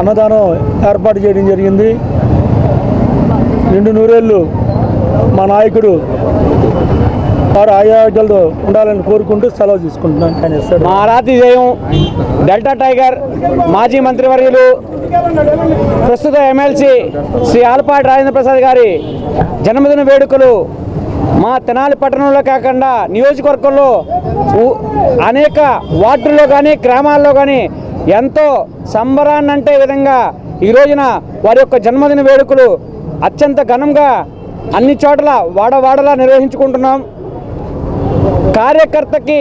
అన్నదానం ఏర్పాటు చేయడం జరిగింది. 2 నూరేళ్ళు మా నాయకుడు వారు ఆరోగ్యాలతో ఉండాలని కోరుకుంటూ సెలవు తీసుకుంటున్నాను. మా ఆరాధ్య దైవం డెల్టా టైగర్ మాజీ మంత్రివర్యులు ప్రస్తుత ఎమ్మెల్సీ శ్రీ ఆలపాటి రాజేంద్ర ప్రసాద్ గారి జన్మదిన వేడుకలు మా తెనాలి పట్టణంలో కాకుండా నియోజకవర్గంలో అనేక వార్డుల్లో కానీ గ్రామాల్లో కానీ ఎంతో సంబరాన్ని అంటే విధంగా ఈ రోజున వారి యొక్క జన్మదిన వేడుకలు అత్యంత ఘనంగా అన్ని చోట్ల వాడవాడలా నిర్వహించుకుంటున్నాం. కార్యకర్తకి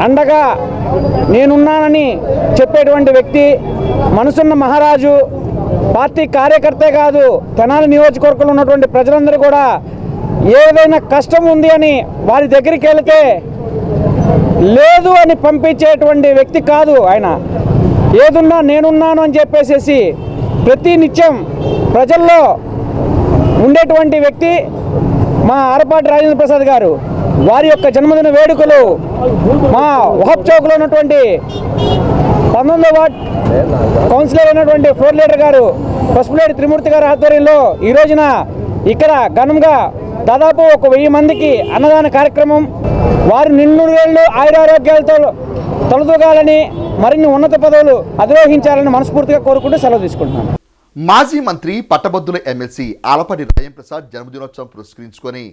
అండగా నేనున్నానని చెప్పేటువంటి వ్యక్తి, మనసున్న మహారాజు, పార్టీ కార్యకర్తే కాదు తెనాలి నియోజకవర్గంలో ఉన్నటువంటి ప్రజలందరూ కూడా ఏదైనా కష్టం ఉంది అని వారి దగ్గరికి వెళితే లేదు అని పంపించేటువంటి వ్యక్తి కాదు ఆయన. ఏదున్నా నేనున్నాను అని చెప్పేసి ప్రతి నిత్యం ప్రజల్లో ఉండేటువంటి వ్యక్తి మా ఆలపాటి రాజేంద్ర ప్రసాద్ గారు. వారి యొక్క జన్మదిన వేడుకలు మా వహబ్ చౌక్లో ఉన్నటువంటి 19వ వార్డ్ కౌన్సిలర్ అయినటువంటి 4 లీడర్ గారు పసుపులేటి త్రిమూర్తి గారి ఆధ్వర్యంలో ఈ రోజున ఇక్కడ ఘనంగా దాదాపు 1000 మందికి అన్నదాన కార్యక్రమం. వారు నిండువేళ్లు ఆయురారోగ్యాలతో తలదూగాలని, మరిన్ని ఉన్నత పదవులు అధిరోహించాలని మనస్ఫూర్తిగా కోరుకుంటూ సెలవు తీసుకుంటున్నాను. మాజీ మంత్రి పట్టభద్రుల ఎమ్మెల్సీ ఆలపాటి రాజేంద్ర ప్రసాద్ జన్మదినోత్సవం పురస్కరించుకొని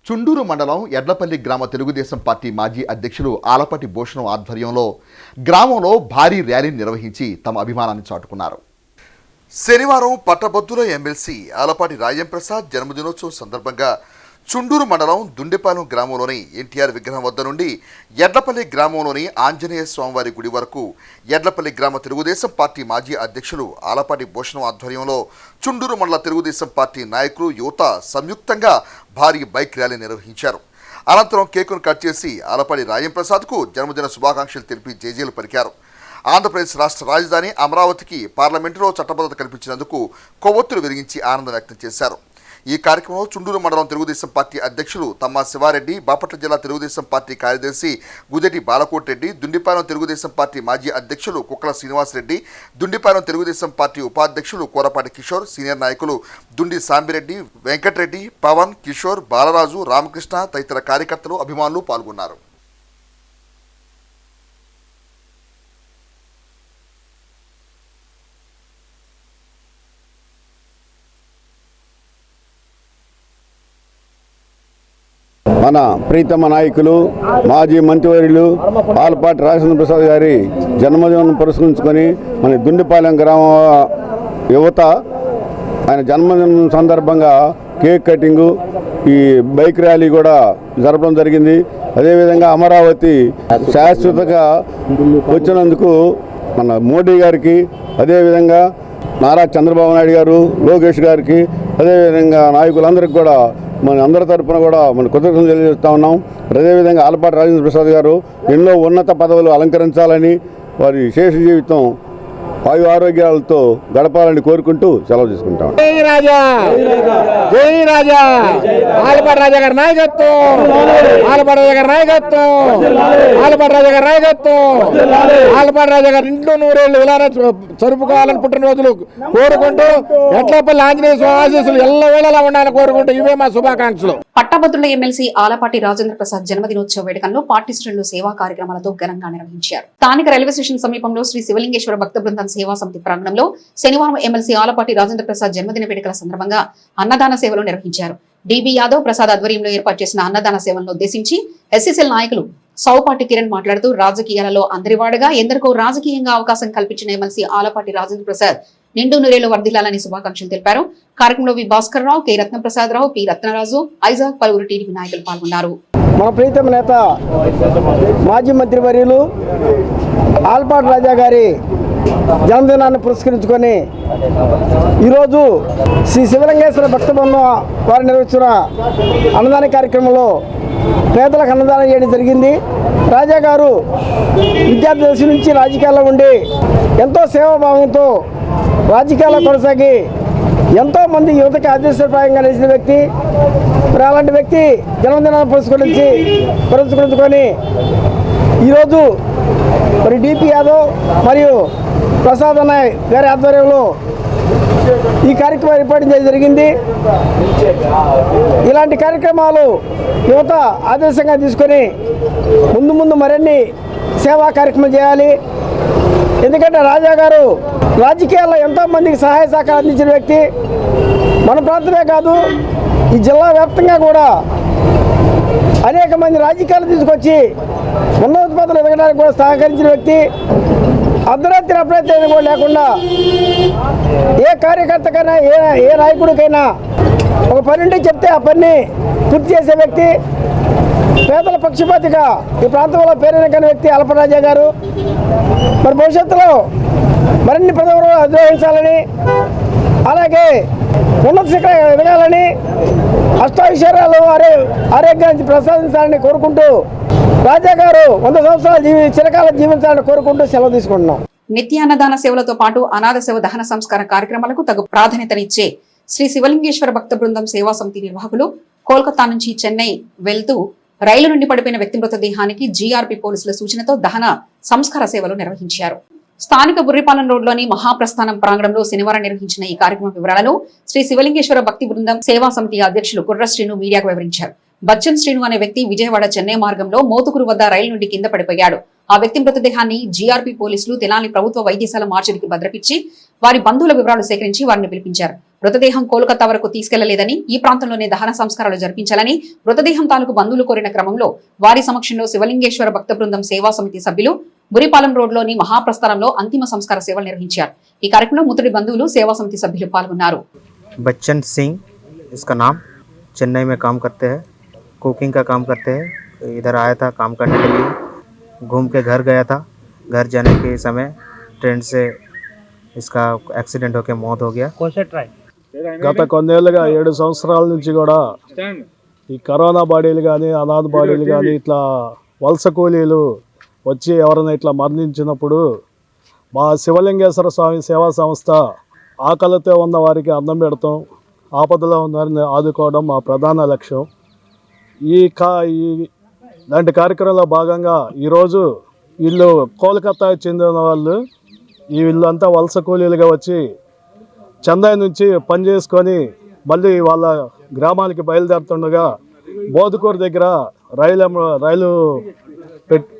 చుండూరు మండలం ఎడ్లపల్లి గ్రామ తెలుగుదేశం పార్టీ మాజీ అధ్యక్షులు ఆలపాటి భూషణం ఆధ్వర్యంలో గ్రామంలో భారీ ర్యాలీ నిర్వహించి తమ అభిమానాన్ని చాటుకున్నారు. శనివారం పట్టభద్రుల ఎమ్మెల్సీ ఆలపాటి రాజేంద్ర ప్రసాద్ జన్మదినోత్సవం సందర్భంగా చుండూరు మండలం దుండెపాలెం గ్రామంలోని ఎన్టీఆర్ విగ్రహం వద్ద నుండి ఎడ్లపల్లి గ్రామంలోని ఆంజనేయ స్వామివారి గుడి వరకు ఎడ్లపల్లి గ్రామ తెలుగుదేశం పార్టీ మాజీ అధ్యక్షులు ఆలపాటి భూషణం ఆధ్వర్యంలో చుండూరు మండల తెలుగుదేశం పార్టీ నాయకులు, యువత సంయుక్తంగా భారీ బైక్ ర్యాలీ నిర్వహించారు. అనంతరం కేకును కట్ చేసి ఆలపాటి రాజేంద్ర ప్రసాద్కు జన్మదిన శుభాకాంక్షలు తెలిపి జేజేలు పలికారు. ఆంధ్రప్రదేశ్ రాష్ట్ర రాజధాని అమరావతికి పార్లమెంటులో చట్టబద్ధత కల్పించినందుకు కొవ్వొత్తులు వెలిగించి ఆనందం వ్యక్తం చేశారు. ఈ కార్యక్రమంలో చుండూరు మండలం తెలుగుదేశం పార్టీ అధ్యక్షులు తమ్మా శివారెడ్డి, బాపట్ల జిల్లా తెలుగుదేశం పార్టీ కార్యదర్శి గుజెటి బాలకోటిరెడ్డి, దుండిపాలెం తెలుగుదేశం పార్టీ మాజీ అధ్యక్షులు కుక్కల శ్రీనివాసరెడ్డి, దుండిపాలెం తెలుగుదేశం పార్టీ ఉపాధ్యక్షులు కోరపాటి కిషోర్, సీనియర్ నాయకులు దుండి సాంబిరెడ్డి, వెంకటరెడ్డి, పవన్, కిషోర్, బాలరాజు, రామకృష్ణ తదితర కార్యకర్తలు, అభిమానులు పాల్గొన్నారు. మన ప్రీతమ నాయకులు మాజీ మంత్రివర్యులు ఆలపాటి రాజేంద్ర ప్రసాద్ గారి జన్మదినం పురస్కరించుకొని మన దుండిపాలెం గ్రామ యువత ఆయన జన్మదినం సందర్భంగా కేక్ కటింగు, ఈ బైక్ ర్యాలీ కూడా జరపడం జరిగింది. అదేవిధంగా అమరావతి శాశ్వతంగా వచ్చినందుకు మన మోడీ గారికి, అదేవిధంగా నారా చంద్రబాబు నాయుడు గారు, లోకేష్ గారికి, అదేవిధంగా నాయకులందరికీ కూడా మన అందరి తరఫున కూడా మన కృతజ్ఞతలు తెలియజేస్తూ ఉన్నాం. అదేవిధంగా ఆలపాటి రాజేంద్ర ప్రసాద్ గారు ఎన్నో ఉన్నత పదవులు అలంకరించాలని, వారి శేష జీవితం ఆయు ఆరోగ్యాలతో గడపాలని కోరుకుంటూ సెలవు తీసుకుంటాం. జై రాజా, జై రాజా, ఆలపాటి రాజా గారి నాయకత్వం, ఆలపాటి రాజా గారి నాయకత్వం, ఆలపాటి రాజా గారి నాయకత్వం, ఆలపాటి రాజా గారు ఇంట్లో 100 ఏళ్ళు ఇలా జరుపుకోవాలని పుట్టినరోజులు కోరుకుంటూ ఎడ్లపల్లి ఆంజనేయ స్వామి ఆశీస్సులు ఎల్లవేళలా ఉండాలని కోరుకుంటూ ఇవే మా శుభాకాంక్షలు. పట్టభద్రుల ఎమ్మెల్సీ ఆలపాటి రాజేంద్ర ప్రసాద్ జన్మదినోత్సవ వేడుకలను పార్టీ శ్రేణులు సేవా కార్యక్రమాలతో ఘనంగా నిర్వహించారు. స్థానిక రైల్వే స్టేషన్ సమీపంలో శ్రీ శివలింగేశ్వర భక్త బృందం సేవా సమితి ప్రాంగణంలో శనివారం ఎమ్మెల్సీ ఆలపాటి రాజేంద్ర ప్రసాద్ జన్మదిన వేడుకల సందర్భంగా అన్నదాన సేవలు నిర్వహించారు. డిబి యాదవ్ ప్రసాద్ ఆధ్వర్యంలో ఏర్పాటు చేసిన అన్నదాన సేవలను ఉద్దేశించి ఎస్ఎస్ఎల్ నాయకులు సౌపాటి కిరణ్ మాట్లాడుతూ రాజకీయాలలో అందరివాడగా ఎందరికో రాజకీయంగా అవకాశం కల్పించిన ఎమ్మెల్సీ ఆలపాటి రాజేంద్ర ప్రసాద్ నిండు నూరేళ్లు వర్ధిల్లాలని శుభాకాంక్షలు తెలిపారు. కార్యక్రమంలో వి భాస్కర్ రావు, కె రత్నప్రసాద్ రావు, పి రత్నరాజు, ఐజాక్, పలువురు టీడీపీ నాయకులు పాల్గొన్నారు. మన ప్రీతమ నేత మాజీ మంత్రివర్యులు ఆలపాటి రాజా గారి జన్మదినాన్ని పురస్కరించుకొని ఈరోజు శ్రీ శివలింగేశ్వర భక్త బృందం వారు నిర్వహించిన అన్నదాన కార్యక్రమంలో పేదలకు అన్నదానం చేయడం జరిగింది. రాజా గారు విద్యార్థి దశ నుంచి రాజకీయాల్లో ఉండి ఎంతో సేవాభావంతో రాజకీయాల్లో కొనసాగి ఎంతోమంది యువతకి ఆదర్శప్రాయంగా నిలిచిన వ్యక్తి. మరి అలాంటి వ్యక్తి జన్మదినాన్ని పురస్కరించుకొని ఈరోజు మరి డిపి యాదవ్ మరియు ప్రసాద్ అన్నయ్య గారి ఆధ్వర్యంలో ఈ కార్యక్రమం ఏర్పాటు చేయడం జరిగింది. ఇలాంటి కార్యక్రమాలు యువత ఆదర్శంగా తీసుకొని ముందు మరిన్ని సేవా కార్యక్రమం చేయాలి. ఎందుకంటే రాజా గారు రాజకీయాల్లో ఎంతోమందికి సహాయ సహకారం అందించిన వ్యక్తి. మన ప్రాంతమే కాదు, ఈ జిల్లా వ్యాప్తంగా కూడా అనేక మంది రాజకీయాలు తీసుకొచ్చి ఉన్నత పదవులు ఎదగడానికి కూడా సహకరించిన వ్యక్తి. అర్ధరాత్రి అప్రయత్నం కూడా లేకుండా ఏ కార్యకర్తకైనా ఏ నాయకుడికైనా ఒక పని ఉంటే చెప్తే ఆ పని పూర్తి చేసే వ్యక్తి. పేదల పక్షపాతిగా ఈ ప్రాంతంలో పేరెనకైన వ్యక్తి ఆలపాటి రాజా గారు. మరి భవిష్యత్తులో మరిన్ని పదవులు అధిరోహించాలని, అలాగే ఉన్నత శిఖరం ఎదగాలని, అష్టావిషయాలు ఆరోగ్యాన్ని ప్రసాదించాలని కోరుకుంటూ రాజా గారు 100 సంవత్సరాలు చిరకాలం జీవించాలని కోరుకుంటూ సెలవు తీసుకుంటున్నాం. నిత్యాన్నదాన సేవలతో పాటు అనాథ సేవ దహన సంస్కార కార్యక్రమాలకు తగు ప్రాధాన్యతనిచ్చే శ్రీ శివలింగేశ్వర భక్త బృందం సేవా సమితి నిర్వాహకులు కోల్కతా నుంచి చెన్నై వెళ్తూ రైలు నుండి పడిపోయిన వ్యక్తి మృతదేహానికి జీఆర్పీ పోలీసుల సూచనతో దహన సంస్కార సేవలు నిర్వహించారు. స్థానిక బుర్రిపాలెం రోడ్లోని మహాప్రస్థానం ప్రాంగణంలో శనివారం నిర్వహించిన ఈ కార్యక్రమం వివరాలను శ్రీ శివలింగేశ్వర భక్తి బృందం సేవా సమితి అధ్యక్షులు కుర్ర శ్రీను మీడియాకు వివరించారు. బచ్చన్ శ్రీను అనే వ్యక్తి విజయవాడ చెన్నై మార్గంలో మోతుకూరు వద్ద రైలు నుండి కింద పడిపోయాడు. ఆ వ్యక్తి మృతదేహాన్ని జీఆర్పీ పోలీసులు తెనాలి ప్రభుత్వ వైద్యశాల మార్చిడికి భద్రపించి వారి బంధువుల వివరాలు సేకరించి వారిని పిలిపించారు. మృతదేహం కోల్కతా వరకు తీసుకెళ్లలేదని, ఈ ప్రాంతంలోనే దహన సంస్కారాలు జరిపించాలని మృతదేహం తాలూకు బంధువులు కోరిన క్రమంలో వారి సమక్షంలో శివలింగేశ్వర భక్త బృందం సేవా సమితి సభ్యులు బురిపాలెం రోడ్లోని మహాప్రస్థానంలో అంతిమ సంస్కార సేవలు నిర్వహించారు. ఈ కార్యక్రమంలో మృతుడి బంధువులు సేవా సమితి సభ్యులు పాల్గొన్నారు. बच्चन सिंह इसका नाम, चेन्नई में काम करते हैं, कुकिंग का काम करते हैं. इधर आया था काम करने के लिए, घूम के घर गया था. घर जाने के समय ट्रेन से इसका एक्सीडेंट होकर मौत हो गया. గత కొన్నేళ్ళుగా 7 సంవత్సరాల నుంచి కూడా ఈ కరోనా బాడీలు కానీ అనాథ బాడీలు కానీ ఇట్లా వలస కూలీలు వచ్చి ఎవరైనా ఇట్లా మరణించినప్పుడు మా శివలింగేశ్వర స్వామి సేవా సంస్థ ఆకలితో ఉన్న వారికి అన్నం పెడతాం, ఆపదలో ఉన్న వారిని ఆదుకోవడం మా ప్రధాన లక్ష్యం. ఇలాంటి కార్యక్రమంలో భాగంగా ఈరోజు వీళ్ళు కోల్కతాకి చెందిన వాళ్ళు, ఈ వీళ్ళంతా వలస కూలీలుగా వచ్చి చెన్నై నుంచి పని చేసుకొని మళ్ళీ వాళ్ళ గ్రామానికి బయలుదేరుతుండగా మోదుకూరు దగ్గర రైలు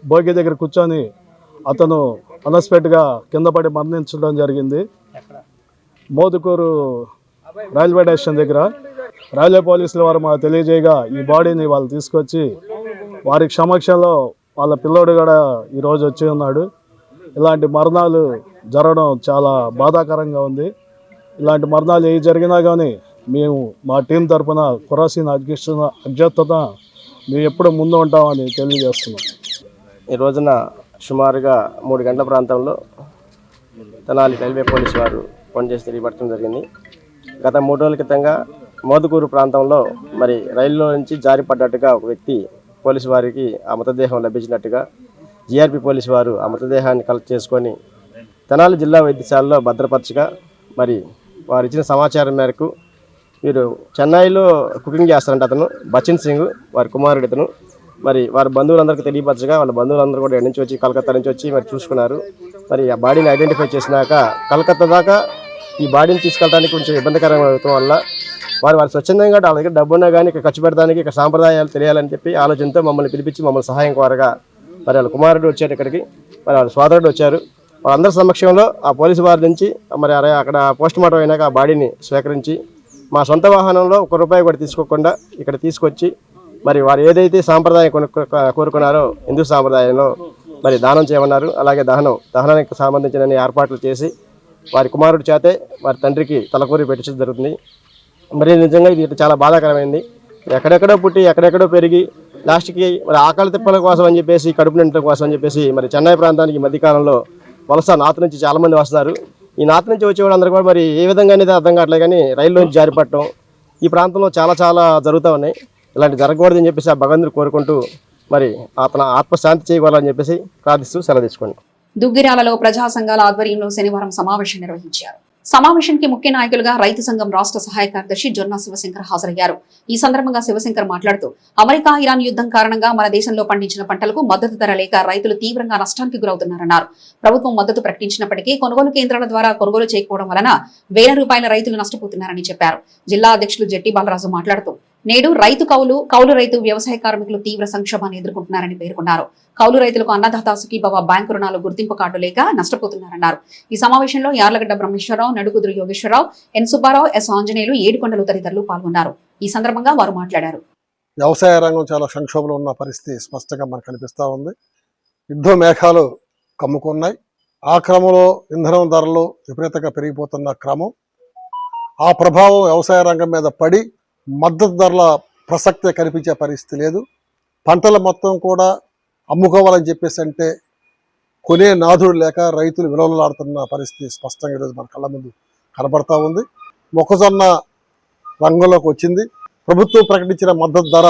బోగి దగ్గర కూర్చొని అతను అన్ఎక్స్పెక్ట్గా కింద పడి మరణించడం జరిగింది. మోదుకూరు రైల్వే స్టేషన్ దగ్గర రైల్వే పోలీసుల వారు మాకు తెలియజేయగా ఈ బాడీని వాళ్ళు తీసుకొచ్చి వారి సమక్షంలో వాళ్ళ పిల్లోడు కూడా ఈరోజు వచ్చి ఉన్నాడు. ఇలాంటి మరణాలు జరగడం చాలా బాధాకరంగా ఉంది. ఇలాంటి మరణాలు ఏ జరిగినా కానీ మేము మా టీం తరఫున కుర్రసీన అధ్యక్షత మేము ఎప్పుడు ముందు ఉంటామని తెలియజేస్తున్నాం. ఈ రోజున సుమారుగా 3 గంటల ప్రాంతంలో తెనాలి రైల్వే పోలీసు వారు ఫోన్ చేసి తెలియపరచడం జరిగింది. గత 3 రోజుల క్రితంగా మోదుకూరు ప్రాంతంలో మరి రైల్లో నుంచి జారిపడ్డట్టుగా ఒక వ్యక్తి పోలీసు వారికి ఆ మృతదేహం లభించినట్టుగా జీఆర్పీ పోలీసు వారు ఆ మృతదేహాన్ని కలెక్ట్ చేసుకొని తెనాలి జిల్లా వైద్యశాలలో భద్రపరచగా మరి వారు ఇచ్చిన సమాచారం మేరకు వీరు చెన్నైలో కుకింగ్ చేస్తారంట. అతను బచ్చన్ సింగ్ వారి కుమారుడు ఇతను. మరి వారి బంధువులందరికీ తెలియపరచగా వాళ్ళ బంధువులందరూ కూడా ఎక్కడి నుంచి వచ్చి కలకత్తా నుంచి వచ్చి మరి చూసుకున్నారు. మరి ఆ బాడీని ఐడెంటిఫై చేసినాక కలకత్తా దాకా ఈ బాడీని తీసుకెళ్ళడానికి కొంచెం ఇబ్బందికరంగా అవుతాం వల్ల వారు స్వచ్ఛందంగా వాళ్ళ దగ్గర డబ్బు ఉన్నా కానీ ఇక్కడ ఖర్చు పెడడానికి ఇక్కడ సాంప్రదాయాలు తెలియాలని చెప్పి ఆలోచనతో మమ్మల్ని పిలిపించి మమ్మల్ని సహాయం కోరగా మరి వాళ్ళ కుమారుడు వచ్చారు ఇక్కడికి, మరి వాళ్ళ సోదరుడు వచ్చారు. వాళ్ళందరి సమక్షంలో ఆ పోలీసు వారి నుంచి మరి అక్కడ పోస్ట్ మార్టం అయినాక ఆ బాడీని స్వీకరించి మా సొంత వాహనంలో ₹1 కూడా తీసుకోకుండా ఇక్కడ తీసుకొచ్చి మరి వారు ఏదైతే సాంప్రదాయం కోరుకున్నారో హిందూ సాంప్రదాయంలో మరి దానం చేయమన్నారు. అలాగే దహనానికి సంబంధించిన ఏర్పాట్లు చేసి వారి కుమారుడి చేతే వారి తండ్రికి తలకూరి పెట్టించడం జరుగుతుంది. మరి నిజంగా ఇది చాలా బాధాకరమైంది. ఎక్కడెక్కడో పుట్టి ఎక్కడెక్కడో పెరిగి లాస్ట్కి మరి ఆకలి తిప్పల కోసం అని చెప్పేసి కడుపు నిండటం కోసం అని చెప్పేసి మరి చెన్నై ప్రాంతానికి మధ్యకాలంలో వలస నార్త్ నుంచి చాలామంది వస్తున్నారు. ఈ నార్త్ నుంచి వచ్చే వాళ్ళందరూ కూడా మరి ఏ విధంగా అనేది అర్థం కావట్లేదు కానీ రైల్లో నుంచి జారిపడటం ఈ ప్రాంతంలో చాలా జరుగుతూ ఉన్నాయి. ఇలాంటి జరగకూడదని చెప్పేసి ఆ భగవంతుడు కోరుకుంటూ మరి అతను ఆత్మశాంతి చేయగలని చెప్పేసి ప్రార్థిస్తూ సెలవు తీసుకోండి. దుగ్గిరాలలో ప్రజా సంఘాల ఆధ్వర్యంలో శనివారం సమావేశం నిర్వహించారు. సమావేశానికి ముఖ్య నాయకులుగా రైతు సంఘం రాష్ట్ర సహాయ కార్యదర్శి జొన్న శివశంకర్ హాజరయ్యారు. ఈ సందర్భంగా శివశంకర్ మాట్లాడుతూ అమెరికా ఇరాన్ యుద్ధం కారణంగా మన దేశంలో పండించిన పంటలకు మద్దతు ధర లేక రైతులు తీవ్రంగా నష్టానికి గురవుతున్నారన్నారు. ప్రభుత్వం మద్దతు ప్రకటించినప్పటికీ కొనుగోలు కేంద్రాల ద్వారా కొనుగోలు చేయకపోవడం వలన ₹1,000 రైతులు నష్టపోతున్నారని చెప్పారు. జిల్లా అధ్యక్షులు జట్టి బాలరాజు మాట్లాడుతూ నేడు రైతు కౌలు రైతు వ్యవసాయ కార్మికులు తీవ్ర సంక్షోభాన్ని ఎదుర్కొంటున్నారని పేర్కొన్నారు. కౌలు రైతులకు అన్నదాత సుఖీభవ బ్యాంకు రుణాలు గుర్తింపు కార్డు లేక నష్టపోతున్నారన్నారు. ఈ సమావేశంలో యార్లగడ్డ బ్రహ్మేశ్వరరావు, నడుకుదురు యోగేశ్వరరావు, ఎన్ సుబ్బారావు, ఎస్ ఆంజనేయులు, ఏడుకొండలు తదితరులు పాల్గొన్నారు. ఈ సందర్భంగా వారు మాట్లాడారు. వ్యవసాయ రంగం చాలా సంక్షోభంలో ఉన్న పరిస్థితి స్పష్టంగా మనకు కనిపిస్తూ ఉంది. యుద్ధ మేఘాలు కమ్ముకున్నాయి. ఆ క్రమంలో ఇంధనం ధరలు విపరీతంగా పెరిగిపోతున్న క్రమం, ఆ ప్రభావం వ్యవసాయ రంగం మీద పడి మద్దతు ధరల ప్రసక్తే కనిపించే పరిస్థితి లేదు. పంటల మొత్తం కూడా అమ్ముకోవాలని చెప్పేసి అంటే కొనే నాథుడు లేక రైతులు విలువలాడుతున్న పరిస్థితి స్పష్టంగా ఈరోజు మన కళ్ళ ముందు కనబడతా ఉంది. మొక్కజొన్న రంగంలోకి వచ్చింది. ప్రభుత్వం ప్రకటించిన మద్దతు ధర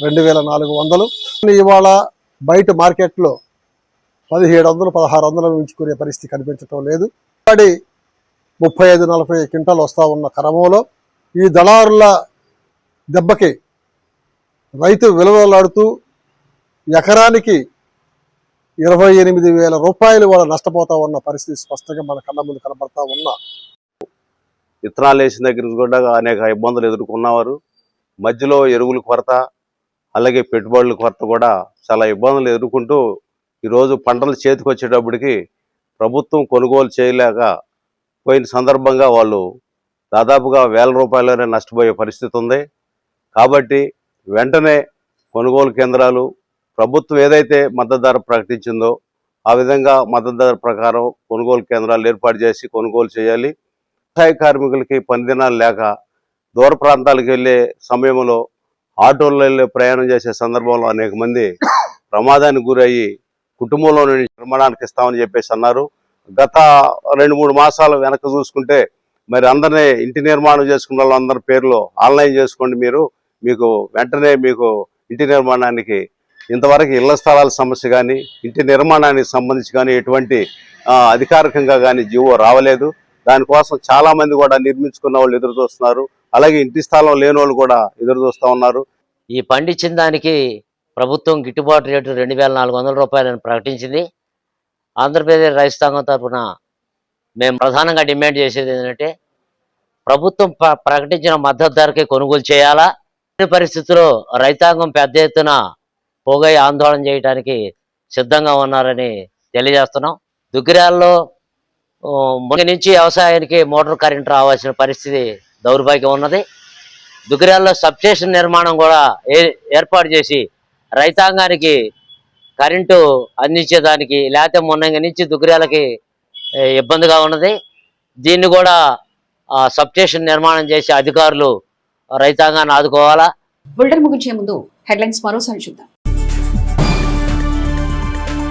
2,400. ఇవాళ బయట మార్కెట్లో 1700, 1600 ఉంచుకునే పరిస్థితి కనిపించడం లేదు. 35-40 క్వింటాలు వస్తూ ఉన్న క్రమంలో ఈ దళారుల దెబ్బకి రైతు విలువలాడుతూ ఎకరానికి 28,000 రూపాయలు వాళ్ళు నష్టపోతా ఉన్న పరిస్థితి స్పష్టంగా మన కళ్ళ ముందు కనబడతా ఉన్నా. విత్తనాలు వేసిన దగ్గర నుంచి కూడా అనేక ఇబ్బందులు ఎదుర్కొన్నవారు. మధ్యలో ఎరువుల కొరత, అలాగే పెట్టుబడుల కొరత కూడా చాలా ఇబ్బందులు ఎదుర్కొంటూ ఈరోజు పంటలు చేతికి వచ్చేటప్పటికి ప్రభుత్వం కొనుగోలు చేయలేక పోయిన సందర్భంగా వాళ్ళు దాదాపుగా 1,000 రూపాయలనే నష్టపోయే పరిస్థితి ఉంది. కాబట్టి వెంటనే కొనుగోలు కేంద్రాలు ప్రభుత్వం ఏదైతే మద్దతు ధర ప్రకటించిందో ఆ విధంగా మద్దతు ధర ప్రకారం కొనుగోలు కేంద్రాలు ఏర్పాటు చేసి కొనుగోలు చేయాలి. వ్యవసాయ కార్మికులకి పని దినాలు లేక దూర ప్రాంతాలకు వెళ్ళే సమయంలో ఆటోల్లో వెళ్ళి ప్రయాణం చేసే సందర్భంలో అనేక మంది ప్రమాదానికి గురయ్యి కుటుంబంలో నిర్మాణానికి ఇస్తామని చెప్పేసి అన్నారు. గత 2-3 మాసాలు వెనక్కి చూసుకుంటే మరి అందరినీ ఇంటి నిర్మాణం చేసుకున్న వాళ్ళందరి పేర్లు ఆన్లైన్ చేసుకోండి, మీకు వెంటనే మీకు ఇంటి నిర్మాణానికి ఇంతవరకు ఇళ్ల స్థలాల సమస్య కానీ ఇంటి నిర్మాణానికి సంబంధించి కానీ ఎటువంటి అధికారికంగా కానీ జీవో రావలేదు. దానికోసం చాలామంది కూడా నిర్మించుకున్న వాళ్ళు ఎదురు చూస్తున్నారు. అలాగే ఇంటి స్థలం లేని వాళ్ళు కూడా ఎదురు చూస్తూ ఉన్నారు. ఈ పండించిన దానికి ప్రభుత్వం గిట్టుబాటు రేటు 2,400 రూపాయలని ప్రకటించింది. ఆంధ్రప్రదేశ్ రైతాంగం తరఫున మేము ప్రధానంగా డిమాండ్ చేసేది ఏంటంటే ప్రభుత్వం ప్రకటించిన మద్దతు ధరకే కొనుగోలు చేయాలా. ఈ పరిస్థితుల్లో రైతాంగం పెద్ద ఎత్తున పోగై ఆందోళన చేయడానికి సిద్ధంగా ఉన్నారని తెలియజేస్తున్నాం. దుగ్గిరాల్లో ముందు నుంచి వ్యవసాయానికి మోటార్ కరెంట్ రావాల్సిన పరిస్థితి దౌర్భాగ్యం ఉన్నది. దుగ్గిరాల్లో సబ్స్టేషన్ నిర్మాణం కూడా ఏర్పాటు చేసి రైతాంగానికి కరెంటు అందించేదానికి, లేకపోతే మొన్న నుంచి దుగ్గిరాలకి ఇబ్బందిగా ఉన్నది. దీన్ని కూడా సబ్స్టేషన్ నిర్మాణం చేసి అధికారులు రైతాంగాన్ని ఆదుకోవాలా. బులెటిన్ ముగించే ముందు హెడ్లైన్స్ మరోసారి చూద్దాం.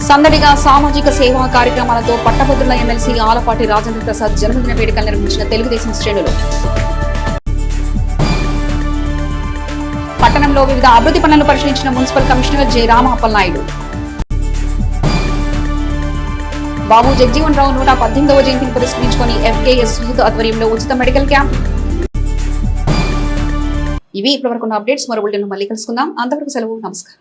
సందడిగా సామాజిక సేవా కార్యక్రమాలతో పట్టభద్రుల ఎమ్మెల్సీ ఆలపాటి రాజేంద్ర ప్రసాద్ జన్మదిన వేడుకలు నిర్వహించిన తెలుగుదేశం శ్రేణులు. పట్టణంలో వివిధ అభివృద్ధి పనులను పరిశీలించిన మున్సిపల్ కమిషనర్ జె రామప్పలనాయుడు. బాబు జగజీవన్ రావు 118వ జయంతిని పురస్కరించుకొని FKS యూత్ ఆధ్వర్యంలో ఉచిత మెడికల్ క్యాంప్. ఇవి ఇప్పటివరకు అప్డేట్స్. మరో బులెటిన్ మళ్ళీ కలుసుకుందాం. అంతవరకు సెలవు. నమస్కారం.